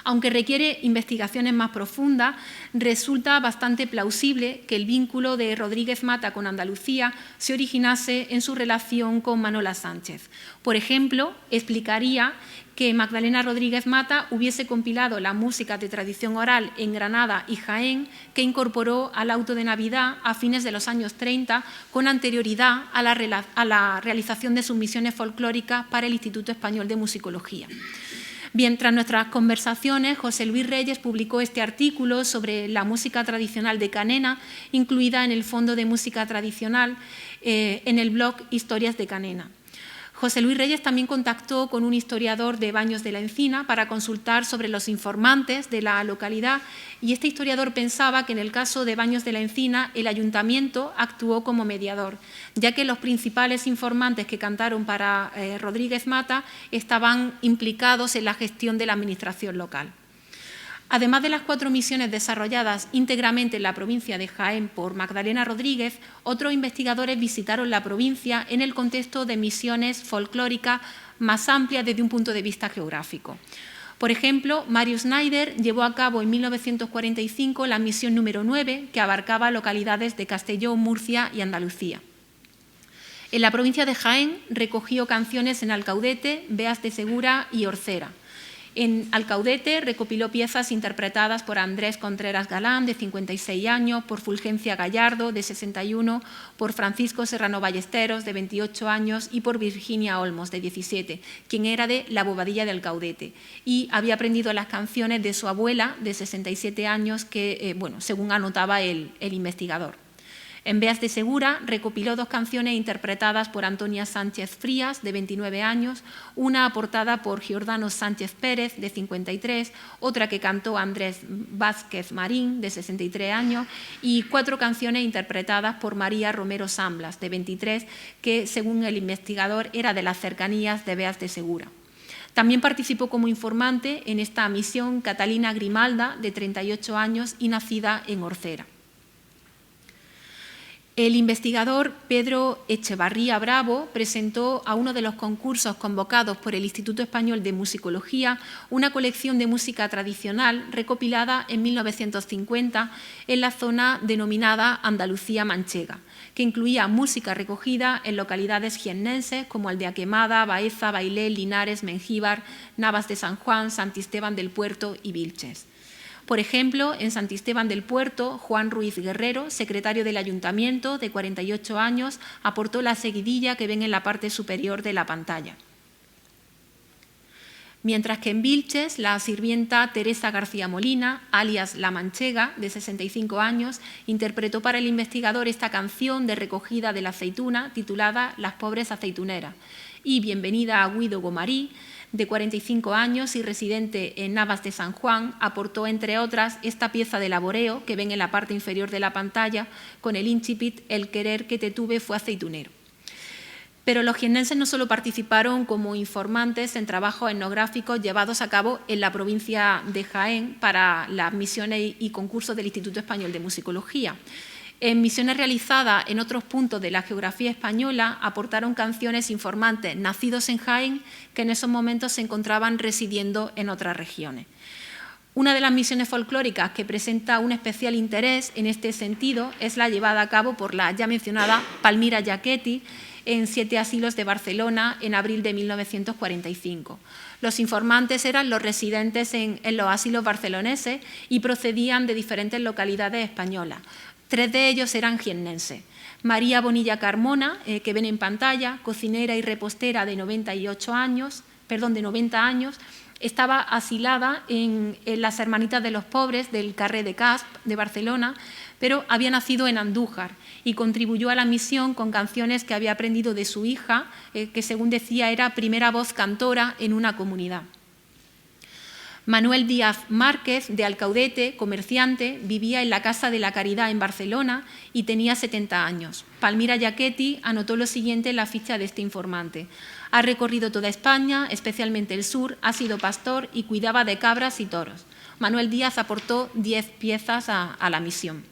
Aunque requiere investigaciones más profundas, resulta bastante plausible que el vínculo de Rodríguez Mata con Andalucía se originase en su relación con Manola Sánchez. Por ejemplo, explicaría que Magdalena Rodríguez Mata hubiese compilado la música de tradición oral en Granada y Jaén, que incorporó al auto de Navidad a fines de los años 30, con anterioridad a la realización de sus misiones folclóricas para el Instituto Español de Musicología. Bien, tras nuestras conversaciones, José Luis Reyes publicó este artículo sobre la música tradicional de Canena, incluida en el Fondo de Música Tradicional, en el blog Historias de Canena. José Luis Reyes también contactó con un historiador de Baños de la Encina para consultar sobre los informantes de la localidad y este historiador pensaba que en el caso de Baños de la Encina el ayuntamiento actuó como mediador, ya que los principales informantes que cantaron para Rodríguez Mata estaban implicados en la gestión de la administración local. Además de las 4 misiones desarrolladas íntegramente en la provincia de Jaén por Magdalena Rodríguez, otros investigadores visitaron la provincia en el contexto de misiones folclóricas más amplias desde un punto de vista geográfico. Por ejemplo, Mario Schneider llevó a cabo en 1945 la misión número 9, que abarcaba localidades de Castellón, Murcia y Andalucía. En la provincia de Jaén recogió canciones en Alcaudete, Beas de Segura y Orcera. En Alcaudete recopiló piezas interpretadas por Andrés Contreras Galán, de 56 años, por Fulgencia Gallardo, de 61, por Francisco Serrano Ballesteros, de 28 años, y por Virginia Olmos, de 17, quien era de La Bobadilla de Alcaudete, y había aprendido las canciones de su abuela, de 67 años, que, según anotaba el investigador. En Beas de Segura recopiló 2 canciones interpretadas por Antonia Sánchez Frías, de 29 años, una aportada por Giordano Sánchez Pérez, de 53, otra que cantó Andrés Vázquez Marín, de 63 años, y 4 canciones interpretadas por María Romero Samblas, de 23, que, según el investigador, era de las cercanías de Beas de Segura. También participó como informante en esta misión Catalina Grimalda, de 38 años y nacida en Orcera. El investigador Pedro Echevarría Bravo presentó a uno de los concursos convocados por el Instituto Español de Musicología una colección de música tradicional recopilada en 1950 en la zona denominada Andalucía Manchega, que incluía música recogida en localidades jiennenses como Aldea Quemada, Baeza, Bailén, Linares, Mengíbar, Navas de San Juan, Santisteban del Puerto y Vilches. Por ejemplo, en Santisteban del Puerto, Juan Ruiz Guerrero, secretario del Ayuntamiento, de 48 años, aportó la seguidilla que ven en la parte superior de la pantalla. Mientras que en Vilches, la sirvienta Teresa García Molina, alias La Manchega, de 65 años, interpretó para el investigador esta canción de recogida de la aceituna titulada Las pobres aceituneras, y Bienvenida a Guido Gomarí, de 45 años y residente en Navas de San Juan, aportó, entre otras, esta pieza de laboreo que ven en la parte inferior de la pantalla con el incipit El querer que te tuve fue aceitunero. Pero los jiennenses no solo participaron como informantes en trabajos etnográficos llevados a cabo en la provincia de Jaén para las misiones y concursos del Instituto Español de Musicología. En misiones realizadas en otros puntos de la geografía española aportaron canciones informantes nacidos en Jaén que en esos momentos se encontraban residiendo en otras regiones. Una de las misiones folclóricas que presenta un especial interés en este sentido es la llevada a cabo por la ya mencionada Palmira Giachetti en 7 asilos de Barcelona en abril de 1945. Los informantes eran los residentes en los asilos barceloneses y procedían de diferentes localidades españolas. 3 de ellos eran jiennenses. María Bonilla Carmona, que ven en pantalla, cocinera y repostera de 90 años, estaba asilada en las Hermanitas de los Pobres del Carrer de Casp de Barcelona, pero había nacido en Andújar y contribuyó a la misión con canciones que había aprendido de su hija, que según decía era primera voz cantora en una comunidad. Manuel Díaz Márquez, de Alcaudete, comerciante, vivía en la Casa de la Caridad en Barcelona y tenía 70 años. Palmira Giachetti anotó lo siguiente en la ficha de este informante. Ha recorrido toda España, especialmente el sur, ha sido pastor y cuidaba de cabras y toros. Manuel Díaz aportó 10 piezas a la misión.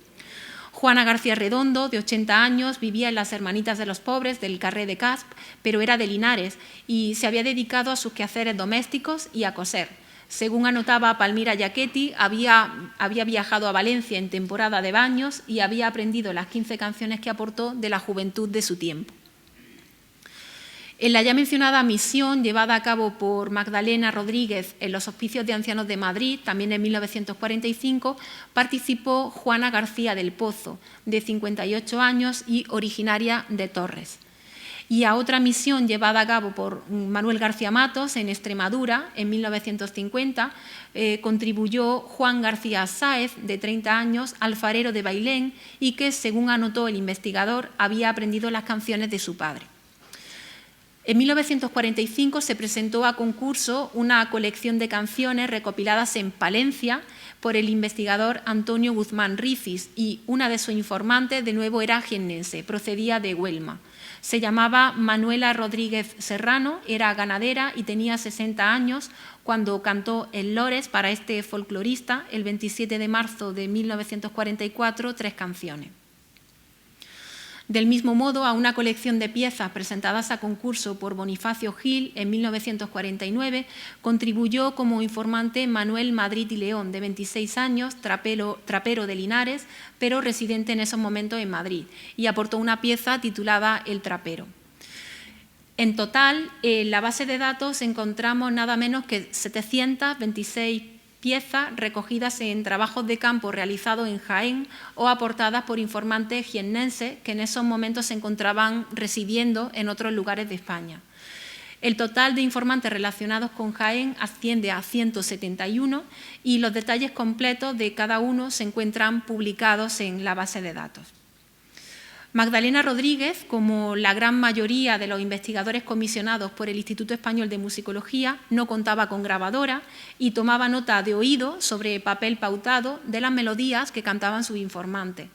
Juana García Redondo, de 80 años, vivía en las Hermanitas de los Pobres del Carrer de Casp, pero era de Linares y se había dedicado a sus quehaceres domésticos y a coser. Según anotaba Palmira Giachetti, había viajado a Valencia en temporada de baños y había aprendido las 15 canciones que aportó de la juventud de su tiempo. En la ya mencionada misión llevada a cabo por Magdalena Rodríguez en los Hospicios de Ancianos de Madrid, también en 1945, participó Juana García del Pozo, de 58 años y originaria de Torres. Y a otra misión llevada a cabo por Manuel García Matos en Extremadura en 1950 contribuyó Juan García Sáez, de 30 años, alfarero de Bailén y que, según anotó el investigador, había aprendido las canciones de su padre. En 1945 se presentó a concurso una colección de canciones recopiladas en Palencia por el investigador Antonio Guzmán Ricis y una de sus informantes de nuevo era jiennense, procedía de Huelma. Se llamaba Manuela Rodríguez Serrano, era ganadera y tenía 60 años cuando cantó en Lores para este folclorista el 27 de marzo de 1944 3 canciones. Del mismo modo, a una colección de piezas presentadas a concurso por Bonifacio Gil en 1949 contribuyó como informante Manuel Madrid y León, de 26 años, trapero de Linares, pero residente en esos momentos en Madrid, y aportó una pieza titulada El trapero. En total, en la base de datos encontramos nada menos que 726 piezas recogidas en trabajos de campo realizados en Jaén o aportadas por informantes jiennenses que en esos momentos se encontraban residiendo en otros lugares de España. El total de informantes relacionados con Jaén asciende a 171 y los detalles completos de cada uno se encuentran publicados en la base de datos. Magdalena Rodríguez, como la gran mayoría de los investigadores comisionados por el Instituto Español de Musicología, no contaba con grabadora y tomaba nota de oído sobre papel pautado de las melodías que cantaban sus informantes.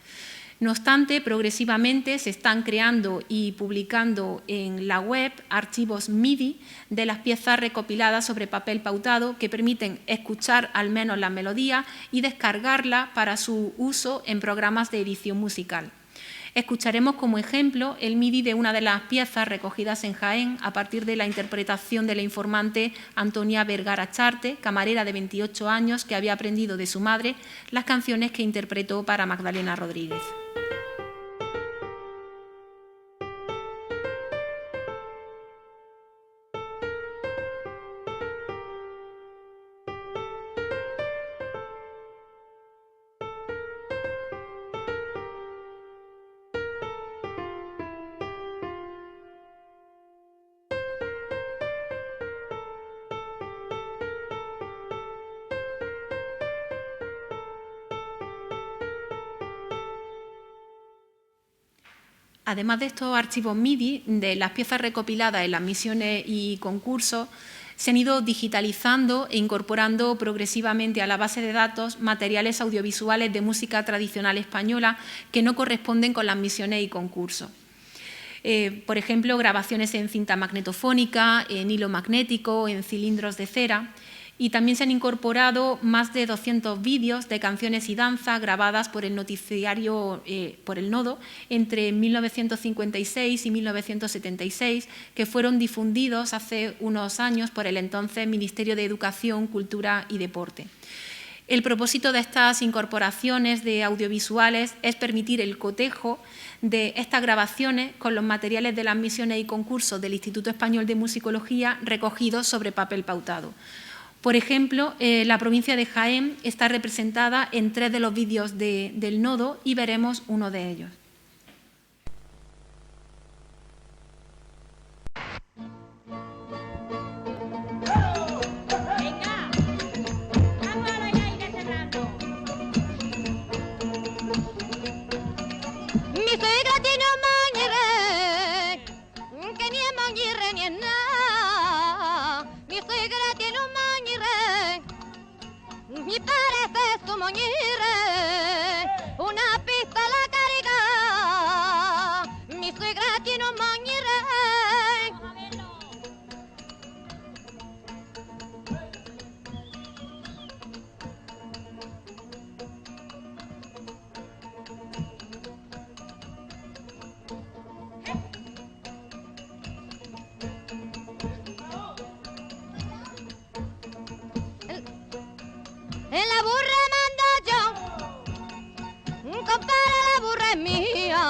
No obstante, progresivamente se están creando y publicando en la web archivos MIDI de las piezas recopiladas sobre papel pautado que permiten escuchar al menos la melodía y descargarla para su uso en programas de edición musical. Escucharemos como ejemplo el MIDI de una de las piezas recogidas en Jaén a partir de la interpretación de la informante Antonia Vergara Charte, camarera de 28 años que había aprendido de su madre las canciones que interpretó para Magdalena Rodríguez. Además de estos archivos MIDI, de las piezas recopiladas en las misiones y concursos, se han ido digitalizando e incorporando progresivamente a la base de datos materiales audiovisuales de música tradicional española que no corresponden con las misiones y concursos. Por ejemplo, grabaciones en cinta magnetofónica, en hilo magnético, en cilindros de cera. Y también se han incorporado más de 200 vídeos de canciones y danzas grabadas por el noticiario por el Nodo entre 1956 y 1976, que fueron difundidos hace unos años por el entonces Ministerio de Educación, Cultura y Deporte. El propósito de estas incorporaciones de audiovisuales es permitir el cotejo de estas grabaciones con los materiales de las misiones y concursos del Instituto Español de Musicología recogidos sobre papel pautado. Por ejemplo, la provincia de Jaén está representada en 3 de los vídeos del Nodo y veremos uno de ellos. Mi parece su moñire, una pistola cargada. Mi suegra tiene un moñire. En la burra mando yo, compadre, la burra es mía.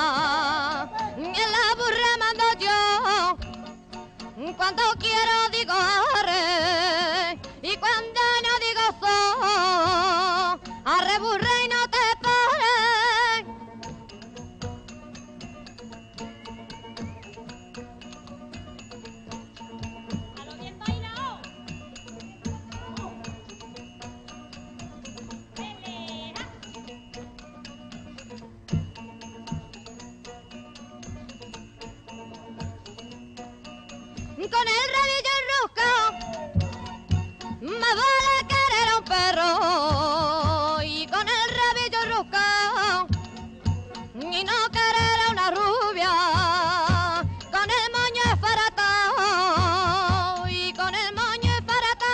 En la burra mando yo, cuando quiero digo arre, y cuando no digo so, arre burra y no te pares. A lo bien bailado. Con el rabillo rusco me vale querer a un perro, y con el rabillo rusco y no querer a una rubia, con el moño esfaratado y con el moño esfaratado.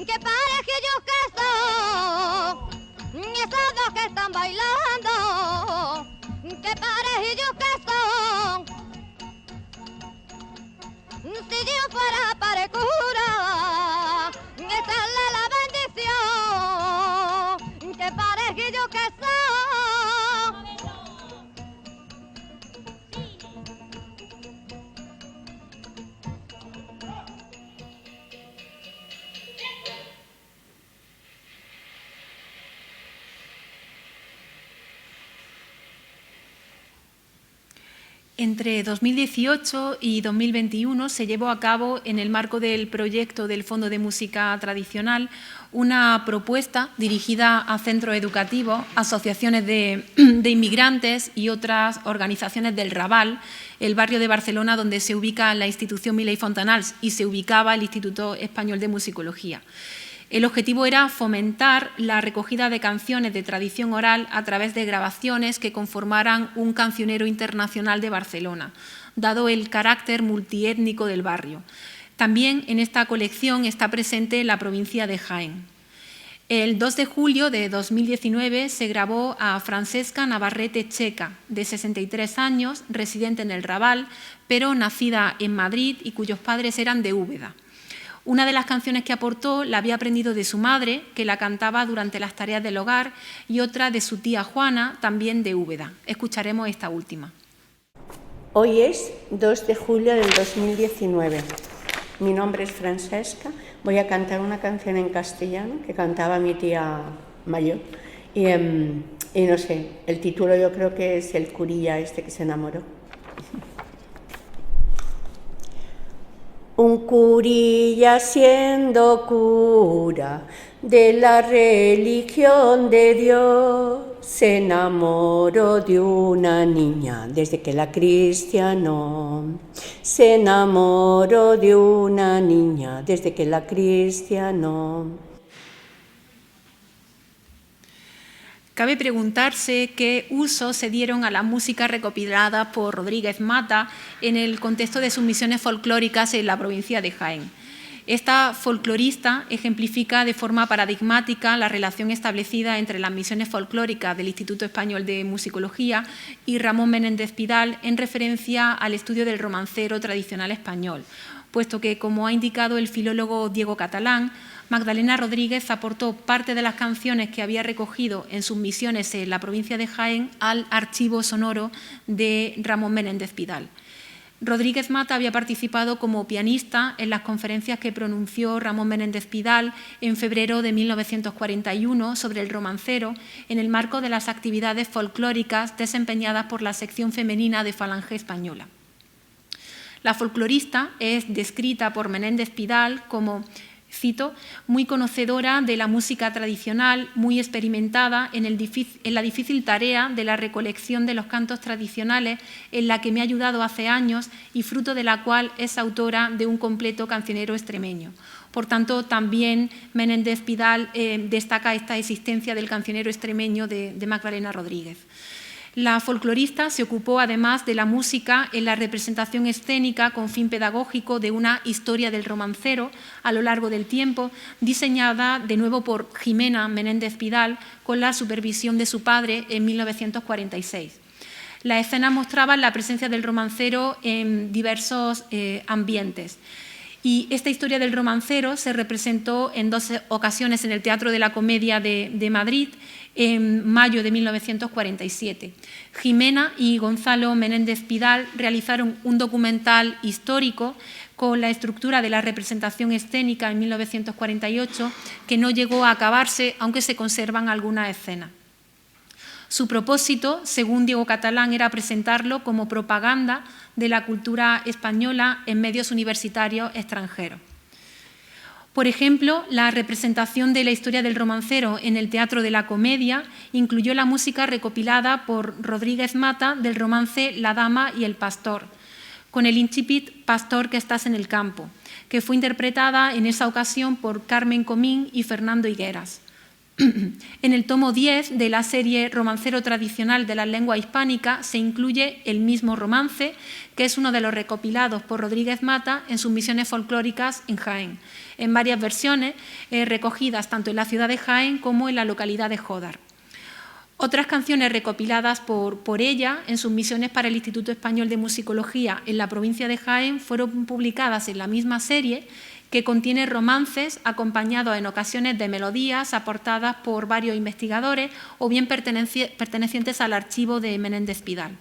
Que parejillos que son, esas dos que están bailando, que parejillos que son. Si yo fuera parecura, echarle la bendición, que parejillos que son. Entre 2018 y 2021 se llevó a cabo, en el marco del proyecto del Fondo de Música Tradicional, una propuesta dirigida a centros educativos, asociaciones de inmigrantes y otras organizaciones del Raval, el barrio de Barcelona donde se ubica la institución Milà i Fontanals y se ubicaba el Instituto Español de Musicología. El objetivo era fomentar la recogida de canciones de tradición oral a través de grabaciones que conformaran un cancionero internacional de Barcelona, dado el carácter multiétnico del barrio. También en esta colección está presente la provincia de Jaén. El 2 de julio de 2019 se grabó a Francesca Navarrete Checa, de 63 años, residente en el Raval, pero nacida en Madrid y cuyos padres eran de Úbeda. Una de las canciones que aportó la había aprendido de su madre, que la cantaba durante las tareas del hogar, y otra de su tía Juana, también de Úbeda. Escucharemos esta última. Hoy es 2 de julio del 2019. Mi nombre es Francesca. Voy a cantar una canción en castellano que cantaba mi tía mayor. Y no sé, el título yo creo que es El curilla este que se enamoró. Un curilla siendo cura de la religión de Dios se enamoró de una niña desde que la cristianó. Se enamoró de una niña desde que la cristianó. Cabe preguntarse qué uso se dieron a la música recopilada por Rodríguez Mata en el contexto de sus misiones folclóricas en la provincia de Jaén. Esta folclorista ejemplifica de forma paradigmática la relación establecida entre las misiones folclóricas del Instituto Español de Musicología y Ramón Menéndez Pidal en referencia al estudio del romancero tradicional español, puesto que, como ha indicado el filólogo Diego Catalán, Magdalena Rodríguez aportó parte de las canciones que había recogido en sus misiones en la provincia de Jaén al archivo sonoro de Ramón Menéndez Pidal. Rodríguez Mata había participado como pianista en las conferencias que pronunció Ramón Menéndez Pidal en febrero de 1941 sobre el romancero en el marco de las actividades folclóricas desempeñadas por la sección femenina de Falange Española. La folclorista es descrita por Menéndez Pidal como, cito, muy conocedora de la música tradicional, muy experimentada en la difícil tarea de la recolección de los cantos tradicionales, en la que me ha ayudado hace años y fruto de la cual es autora de un completo cancionero extremeño. Por tanto, también Menéndez Pidal destaca esta existencia del cancionero extremeño de Magdalena Rodríguez. La folclorista se ocupó además de la música en la representación escénica con fin pedagógico de una historia del romancero a lo largo del tiempo, diseñada de nuevo por Jimena Menéndez Pidal con la supervisión de su padre en 1946. La escena mostraba la presencia del romancero en diversos ambientes. Y esta historia del romancero se representó en 2 ocasiones en el Teatro de la Comedia de Madrid en mayo de 1947. Jimena y Gonzalo Menéndez Pidal realizaron un documental histórico con la estructura de la representación escénica en 1948 que no llegó a acabarse, aunque se conservan algunas escenas. Su propósito, según Diego Catalán, era presentarlo como propaganda de la cultura española en medios universitarios extranjeros. Por ejemplo, la representación de la historia del romancero en el Teatro de la Comedia incluyó la música recopilada por Rodríguez Mata del romance La dama y el pastor, con el incipit Pastor que estás en el campo, que fue interpretada en esa ocasión por Carmen Comín y Fernando Higueras. En el tomo 10 de la serie Romancero tradicional de la lengua hispánica se incluye el mismo romance, que es uno de los recopilados por Rodríguez Mata en sus misiones folclóricas en Jaén, en varias versiones recogidas tanto en la ciudad de Jaén como en la localidad de Jódar. Otras canciones recopiladas por ella en sus misiones para el Instituto Español de Musicología en la provincia de Jaén fueron publicadas en la misma serie, que contiene romances acompañados en ocasiones de melodías aportadas por varios investigadores o bien pertenecientes al archivo de Menéndez Pidal.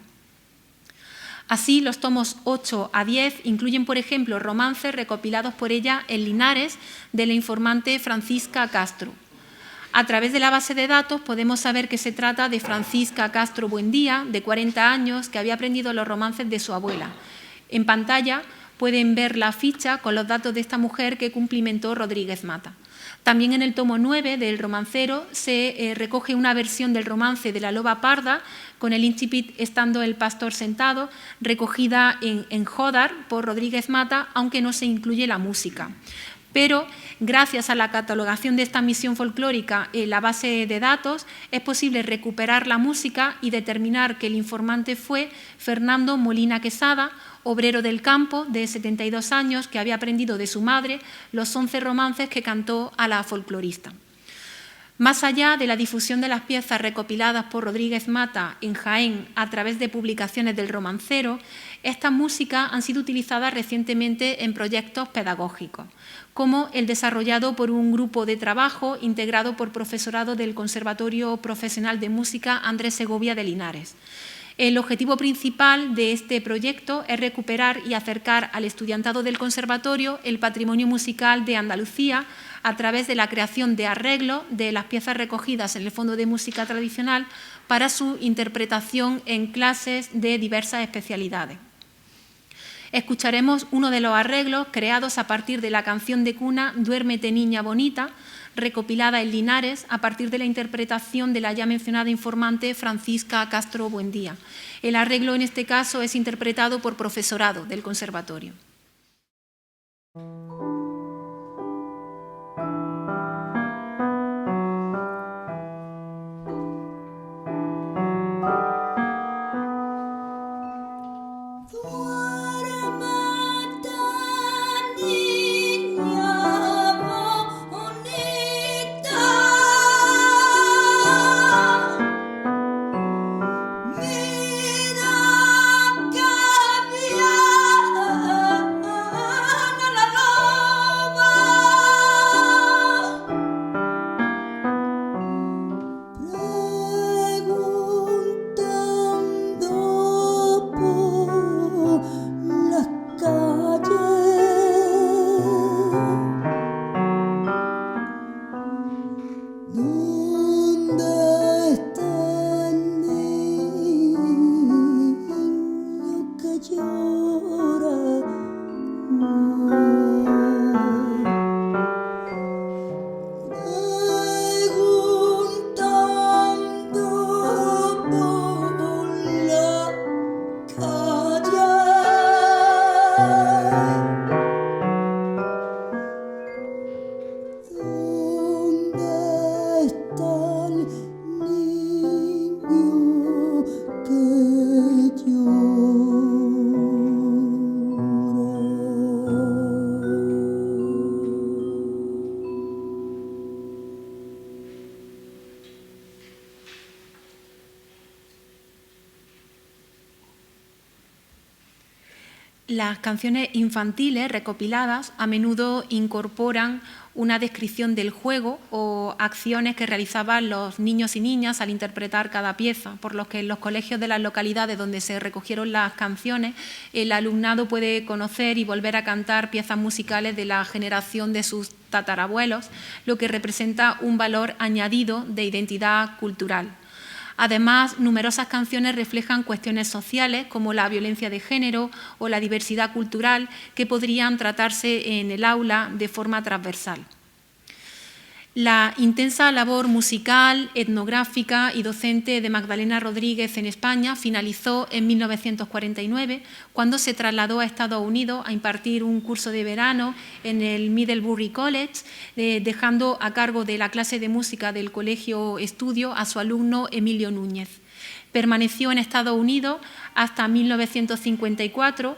Así, los tomos 8 a 10 incluyen, por ejemplo, romances recopilados por ella en Linares de la informante Francisca Castro. A través de la base de datos podemos saber que se trata de Francisca Castro Buendía, de 40 años, que había aprendido los romances de su abuela. En pantalla pueden ver la ficha con los datos de esta mujer que cumplimentó Rodríguez Mata. También en el tomo 9 del romancero se recoge una versión del romance de la loba parda, con el incipit estando el pastor sentado, recogida en Jodar por Rodríguez Mata, aunque no se incluye la música. Pero gracias a la catalogación de esta misión folclórica en la base de datos es posible recuperar la música y determinar que el informante fue Fernando Molina Quesada, obrero del campo de 72 años que había aprendido de su madre los 11 romances que cantó a la folclorista. Más allá de la difusión de las piezas recopiladas por Rodríguez Mata en Jaén a través de publicaciones del romancero, estas músicas han sido utilizadas recientemente en proyectos pedagógicos, como el desarrollado por un grupo de trabajo integrado por profesorado del Conservatorio Profesional de Música Andrés Segovia de Linares. El objetivo principal de este proyecto es recuperar y acercar al estudiantado del conservatorio el patrimonio musical de Andalucía a través de la creación de arreglos de las piezas recogidas en el Fondo de Música Tradicional para su interpretación en clases de diversas especialidades. Escucharemos uno de los arreglos creados a partir de la canción de cuna Duérmete, niña bonita, recopilada en Linares a partir de la interpretación de la ya mencionada informante Francisca Castro Buendía. El arreglo en este caso es interpretado por profesorado del conservatorio. Las canciones infantiles recopiladas a menudo incorporan una descripción del juego o acciones que realizaban los niños y niñas al interpretar cada pieza, por lo que en los colegios de las localidades donde se recogieron las canciones, el alumnado puede conocer y volver a cantar piezas musicales de la generación de sus tatarabuelos, lo que representa un valor añadido de identidad cultural. Además, numerosas canciones reflejan cuestiones sociales como la violencia de género o la diversidad cultural que podrían tratarse en el aula de forma transversal. La intensa labor musical, etnográfica y docente de Magdalena Rodríguez en España finalizó en 1949, cuando se trasladó a Estados Unidos a impartir un curso de verano en el Middlebury College, dejando a cargo de la clase de música del Colegio Estudio a su alumno Emilio Núñez. Permaneció en Estados Unidos hasta 1954,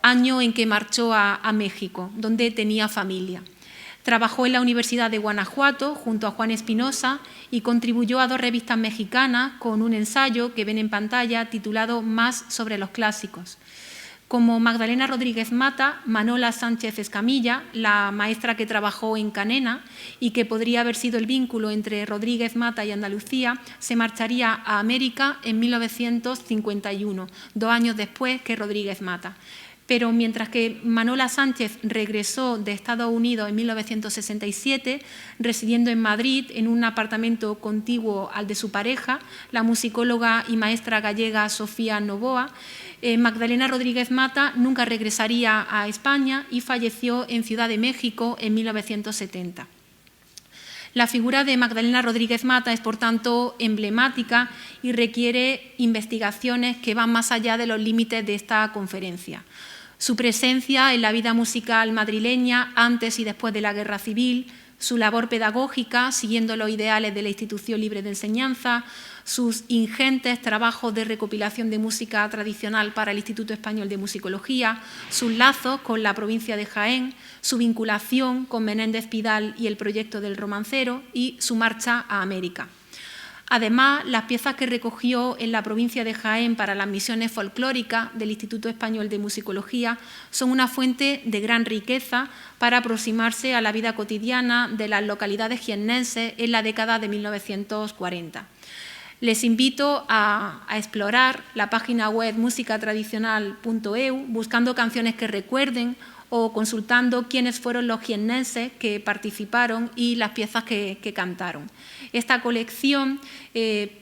año en que marchó a México, donde tenía familia. Trabajó en la Universidad de Guanajuato junto a Juan Espinosa y contribuyó a 2 revistas mexicanas con un ensayo que ven en pantalla titulado Más sobre los clásicos. Como Magdalena Rodríguez Mata, Manola Sánchez Escamilla, la maestra que trabajó en Canena y que podría haber sido el vínculo entre Rodríguez Mata y Andalucía, se marcharía a América en 1951, 2 años después que Rodríguez Mata. pero mientras que Manuela Sánchez regresó de Estados Unidos en 1967, residiendo en Madrid en un apartamento contiguo al de su pareja, la musicóloga y maestra gallega Sofía Novoa, Magdalena Rodríguez Mata nunca regresaría a España y falleció en Ciudad de México en 1970. La figura de Magdalena Rodríguez Mata es, por tanto, emblemática y requiere investigaciones que van más allá de los límites de esta conferencia. Su presencia en la vida musical madrileña antes y después de la Guerra Civil, su labor pedagógica siguiendo los ideales de la Institución Libre de Enseñanza, sus ingentes trabajos de recopilación de música tradicional para el Instituto Español de Musicología, sus lazos con la provincia de Jaén, su vinculación con Menéndez Pidal y el proyecto del romancero y su marcha a América. Además, las piezas que recogió en la provincia de Jaén para las misiones folclóricas del Instituto Español de Musicología son una fuente de gran riqueza para aproximarse a la vida cotidiana de las localidades jiennenses en la década de 1940. Les invito a explorar la página web musicatradicional.eu buscando canciones que recuerden o consultando quiénes fueron los jiennenses que participaron y las piezas que cantaron. Esta colección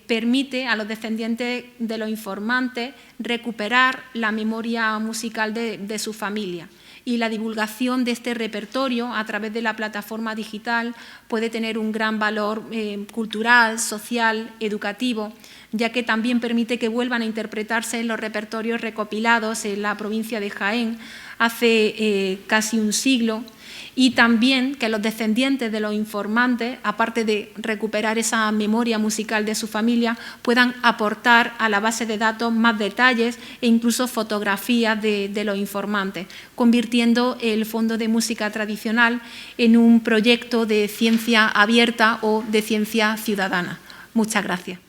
permite a los descendientes de los informantes recuperar la memoria musical de su familia, y la divulgación de este repertorio a través de la plataforma digital puede tener un gran valor cultural, social, educativo, ya que también permite que vuelvan a interpretarse los repertorios recopilados en la provincia de Jaén hace casi un siglo, y también que los descendientes de los informantes, aparte de recuperar esa memoria musical de su familia, puedan aportar a la base de datos más detalles e incluso fotografías de los informantes, convirtiendo el Fondo de Música Tradicional en un proyecto de ciencia abierta o de ciencia ciudadana. Muchas gracias.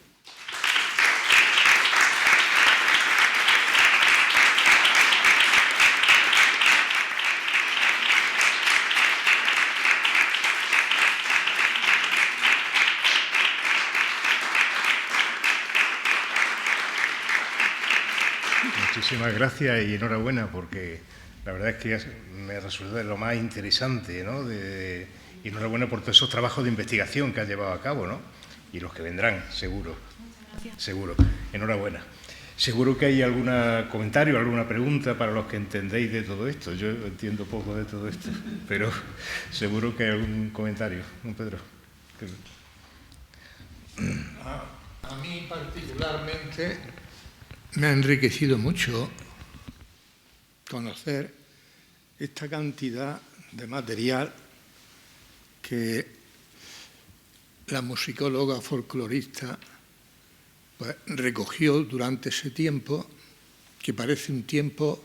Muchísimas gracias y enhorabuena, porque la verdad es que me resulta de lo más interesante, ¿no? Y enhorabuena por todos esos trabajos de investigación que has llevado a cabo, ¿no? Y los que vendrán, seguro. Gracias. Seguro. Enhorabuena. Seguro que hay algún comentario, alguna pregunta para los que entendéis de todo esto. Yo entiendo poco de todo esto, pero seguro que hay algún comentario. ¿No, Pedro? A mí particularmente me ha enriquecido mucho conocer esta cantidad de material que la musicóloga folclorista pues, recogió durante ese tiempo, que parece un tiempo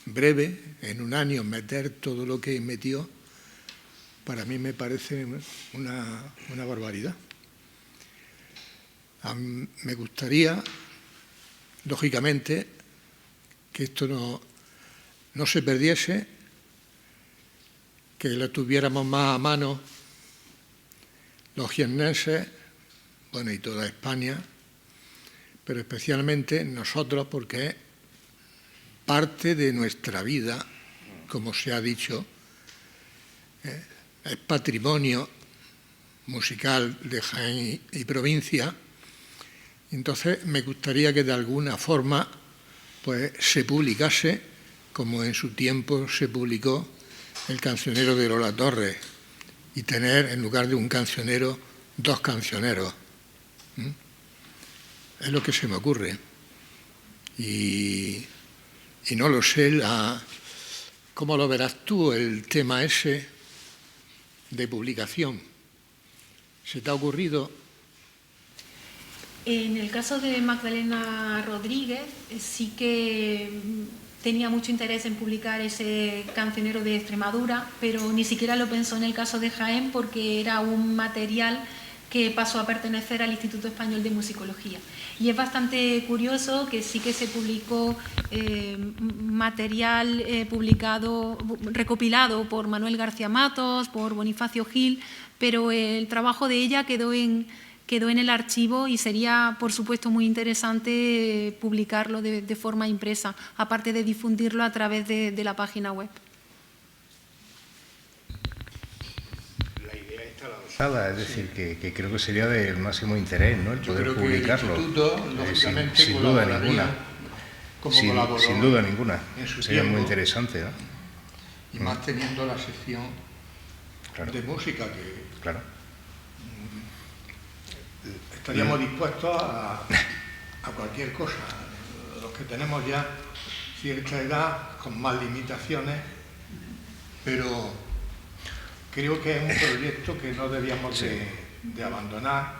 breve, en un año meter todo lo que metió, para mí me parece una barbaridad. Me gustaría, lógicamente, que esto no se perdiese, que lo tuviéramos más a mano los jiennenses, bueno, y toda España, pero especialmente nosotros, porque es parte de nuestra vida, como se ha dicho, es patrimonio musical de Jaén y provincia. Entonces, me gustaría que de alguna forma pues, se publicase, como en su tiempo se publicó el cancionero de Lola Torres, y tener, en lugar de un cancionero, dos cancioneros. Es lo que se me ocurre. Y no lo sé, ¿cómo lo verás tú, el tema ese de publicación? ¿Se te ha ocurrido? En el caso de Magdalena Rodríguez, sí que tenía mucho interés en publicar ese cancionero de Extremadura, pero ni siquiera lo pensó en el caso de Jaén, porque era un material que pasó a pertenecer al Instituto Español de Musicología. Y es bastante curioso que sí que se publicó material recopilado por Manuel García Matos, por Bonifacio Gil, pero el trabajo de ella quedó en quedó en el archivo y sería, por supuesto, muy interesante publicarlo de forma impresa, aparte de difundirlo a través de la página web. La idea está lanzada, es decir, que creo que sería del máximo interés, ¿no?, el poder publicarlo. El instituto, lógicamente, sin duda ninguna. Sin duda ninguna. Sería muy interesante, ¿no? Y más teniendo la sección de música que... Claro. Estaríamos dispuestos a cualquier cosa. Los que tenemos ya cierta edad, con más limitaciones, pero creo que es un proyecto que no debíamos de abandonar,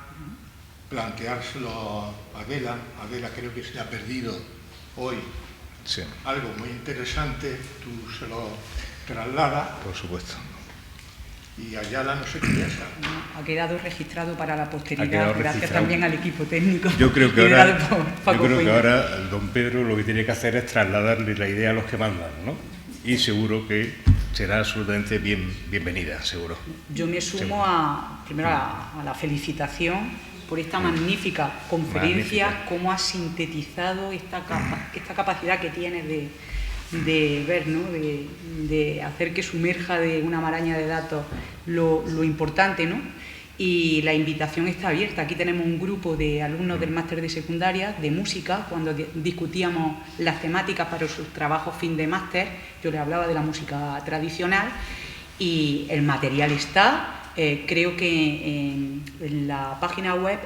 planteárselo a Adela. Adela creo que se ha perdido hoy algo muy interesante, tú se lo trasladas. Por supuesto. Y Ayala no sé qué piensa. Ha quedado registrado para la posteridad, gracias también al equipo técnico. Yo creo que ahora don Pedro lo que tiene que hacer es trasladarle la idea a los que mandan, ¿no? Y seguro que será absolutamente bienvenida, seguro. Yo me sumo primero a la felicitación por esta magnífica conferencia, cómo ha sintetizado esta capacidad que tiene de ver, ¿no?, de hacer que sumerja de una maraña de datos lo importante, ¿no? Y la invitación está abierta. Aquí tenemos un grupo de alumnos del máster de secundaria de música. Cuando discutíamos las temáticas para sus trabajos fin de máster, yo les hablaba de la música tradicional y el material está. Creo que en la página web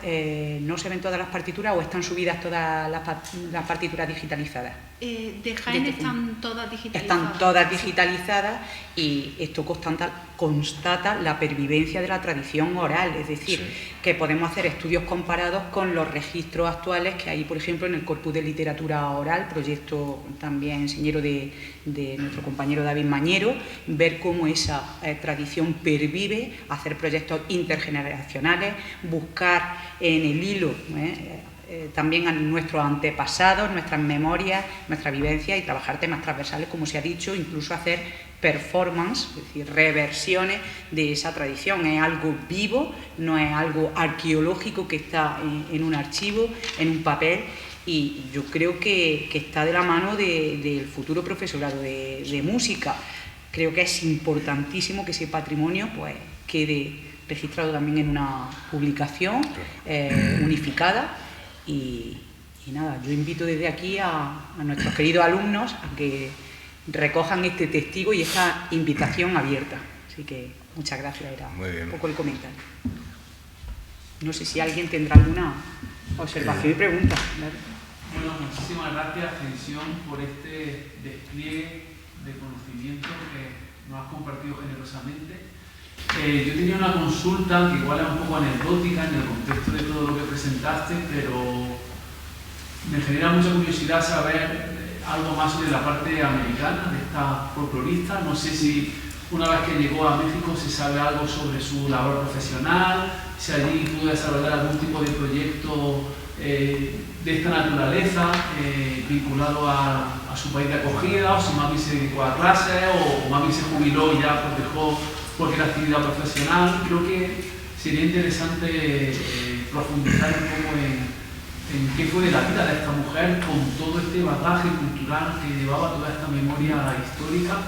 no se ven todas las partituras o están subidas todas las partituras digitalizadas. De Jaén están todas digitalizadas. Están todas digitalizadas y esto constata la pervivencia de la tradición oral, es decir, que podemos hacer estudios comparados con los registros actuales que hay, por ejemplo, en el Corpus de Literatura Oral, proyecto también señero de nuestro compañero David Mañero, ver cómo esa tradición pervive, hacer proyectos intergeneracionales, buscar en el hilo también a nuestros antepasados, nuestras memorias, nuestra vivencia y trabajar temas transversales, como se ha dicho, incluso hacer performance, es decir, reversiones de esa tradición. Es algo vivo, no es algo arqueológico que está en un archivo, en un papel, y yo creo que está de la mano del futuro profesorado de música. Creo que es importantísimo que ese patrimonio pues quede registrado también en una publicación unificada. Y nada, yo invito desde aquí a nuestros queridos alumnos a que recojan este testigo y esta invitación abierta. Así que muchas gracias, era un poco el comentario. No sé si alguien tendrá alguna observación y pregunta. Bueno, muchísimas gracias, Tensión, por este despliegue de conocimiento que nos has compartido generosamente. Yo tenía una consulta que igual es un poco anecdótica en el contexto de todo lo que presentaste, pero me genera mucha curiosidad saber algo más sobre la parte americana de esta folclorista. No sé si una vez que llegó a México se sabe algo sobre su labor profesional, si allí pudo desarrollar algún tipo de proyecto de esta naturaleza vinculado a su país de acogida, o si más bien se dedicó a clases, o más bien se jubiló y ya pues dejó cualquier actividad profesional. Creo que sería interesante profundizar un poco en qué fue de la vida de esta mujer con todo este bagaje cultural que llevaba, toda esta memoria histórica,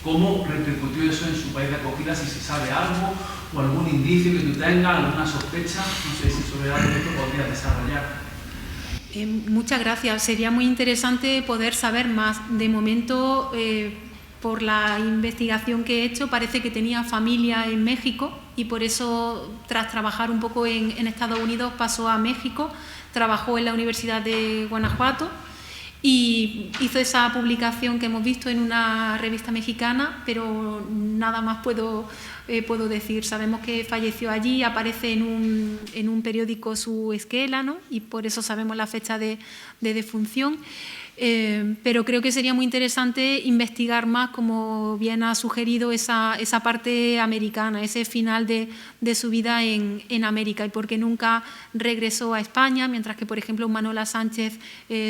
cómo repercutió eso en su país de acogida, si se sabe algo o algún indicio que tú tengas, alguna sospecha, no sé si sobre algo esto podrías desarrollar. Muchas gracias. Sería muy interesante poder saber más. De momento, por la investigación que he hecho, parece que tenía familia en México y por eso, tras trabajar un poco en Estados Unidos, pasó a México, trabajó en la Universidad de Guanajuato y hizo esa publicación que hemos visto en una revista mexicana, pero nada más puedo decir. Sabemos que falleció allí, aparece en un periódico su esquela, ¿no? Y por eso sabemos la fecha de defunción. Pero creo que sería muy interesante investigar más, como bien ha sugerido, esa parte americana, ese final de su vida en América, y por qué nunca regresó a España, mientras que, por ejemplo, Manola Sánchez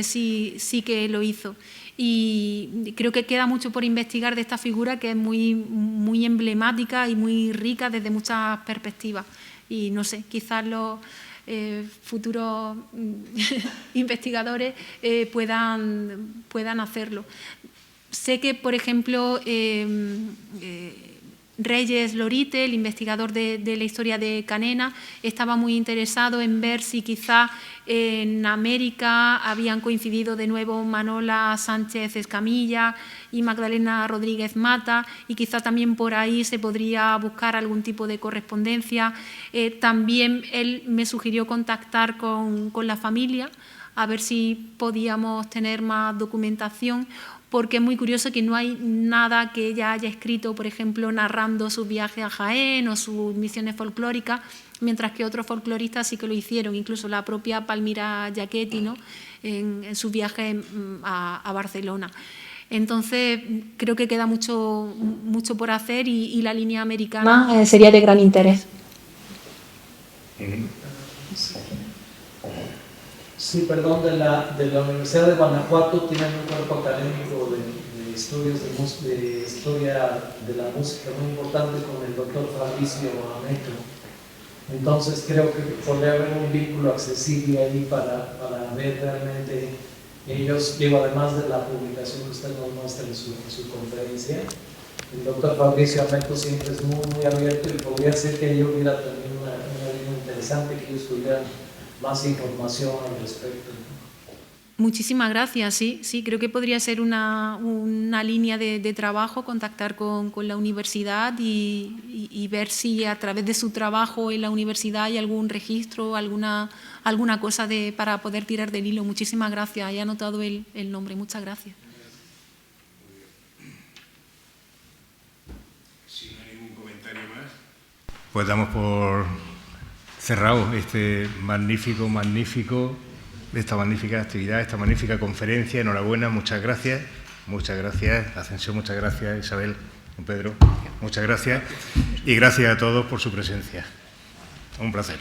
sí que lo hizo. Y creo que queda mucho por investigar de esta figura, que es muy emblemática y muy rica desde muchas perspectivas. y no sé, quizás los futuros investigadores puedan hacerlo. Sé que, por ejemplo, Reyes Lorite, el investigador de la historia de Canena, estaba muy interesado en ver si quizá en América habían coincidido de nuevo Manola Sánchez Escamilla y Magdalena Rodríguez Mata, y quizá también por ahí se podría buscar algún tipo de correspondencia. También él me sugirió contactar con la familia a ver si podíamos tener más documentación, porque es muy curioso que no hay nada que ella haya escrito, por ejemplo, narrando sus viajes a Jaén o sus misiones folclóricas, mientras que otros folcloristas sí que lo hicieron, incluso la propia Palmira Giachetti, ¿no?, en sus viajes a Barcelona. Entonces, creo que queda mucho por hacer y la línea americana sería de gran interés. Sí, perdón, de la Universidad de Guanajuato tienen un cuerpo académico de estudios de historia de la música muy importante con el doctor Fabricio Ameto. Entonces creo que podría haber un vínculo accesible ahí para ver realmente ellos, digo, además de la publicación que usted nos muestra en su conferencia. El doctor Fabricio Ameto siempre es muy abierto y podría ser que ahí hubiera también una línea interesante, que ellos tuvieran más información al respecto. Muchísimas gracias, sí, creo que podría ser una línea de trabajo, contactar con la universidad y ver si a través de su trabajo en la universidad hay algún registro, alguna cosa para poder tirar del hilo. Muchísimas gracias, he anotado el nombre, muchas gracias. Si no hay ningún comentario más, pues damos por cerrado esta magnífica actividad, esta magnífica conferencia. Enhorabuena, muchas gracias, Ascensión, muchas gracias, Isabel, don Pedro, muchas gracias, y gracias a todos por su presencia. Un placer.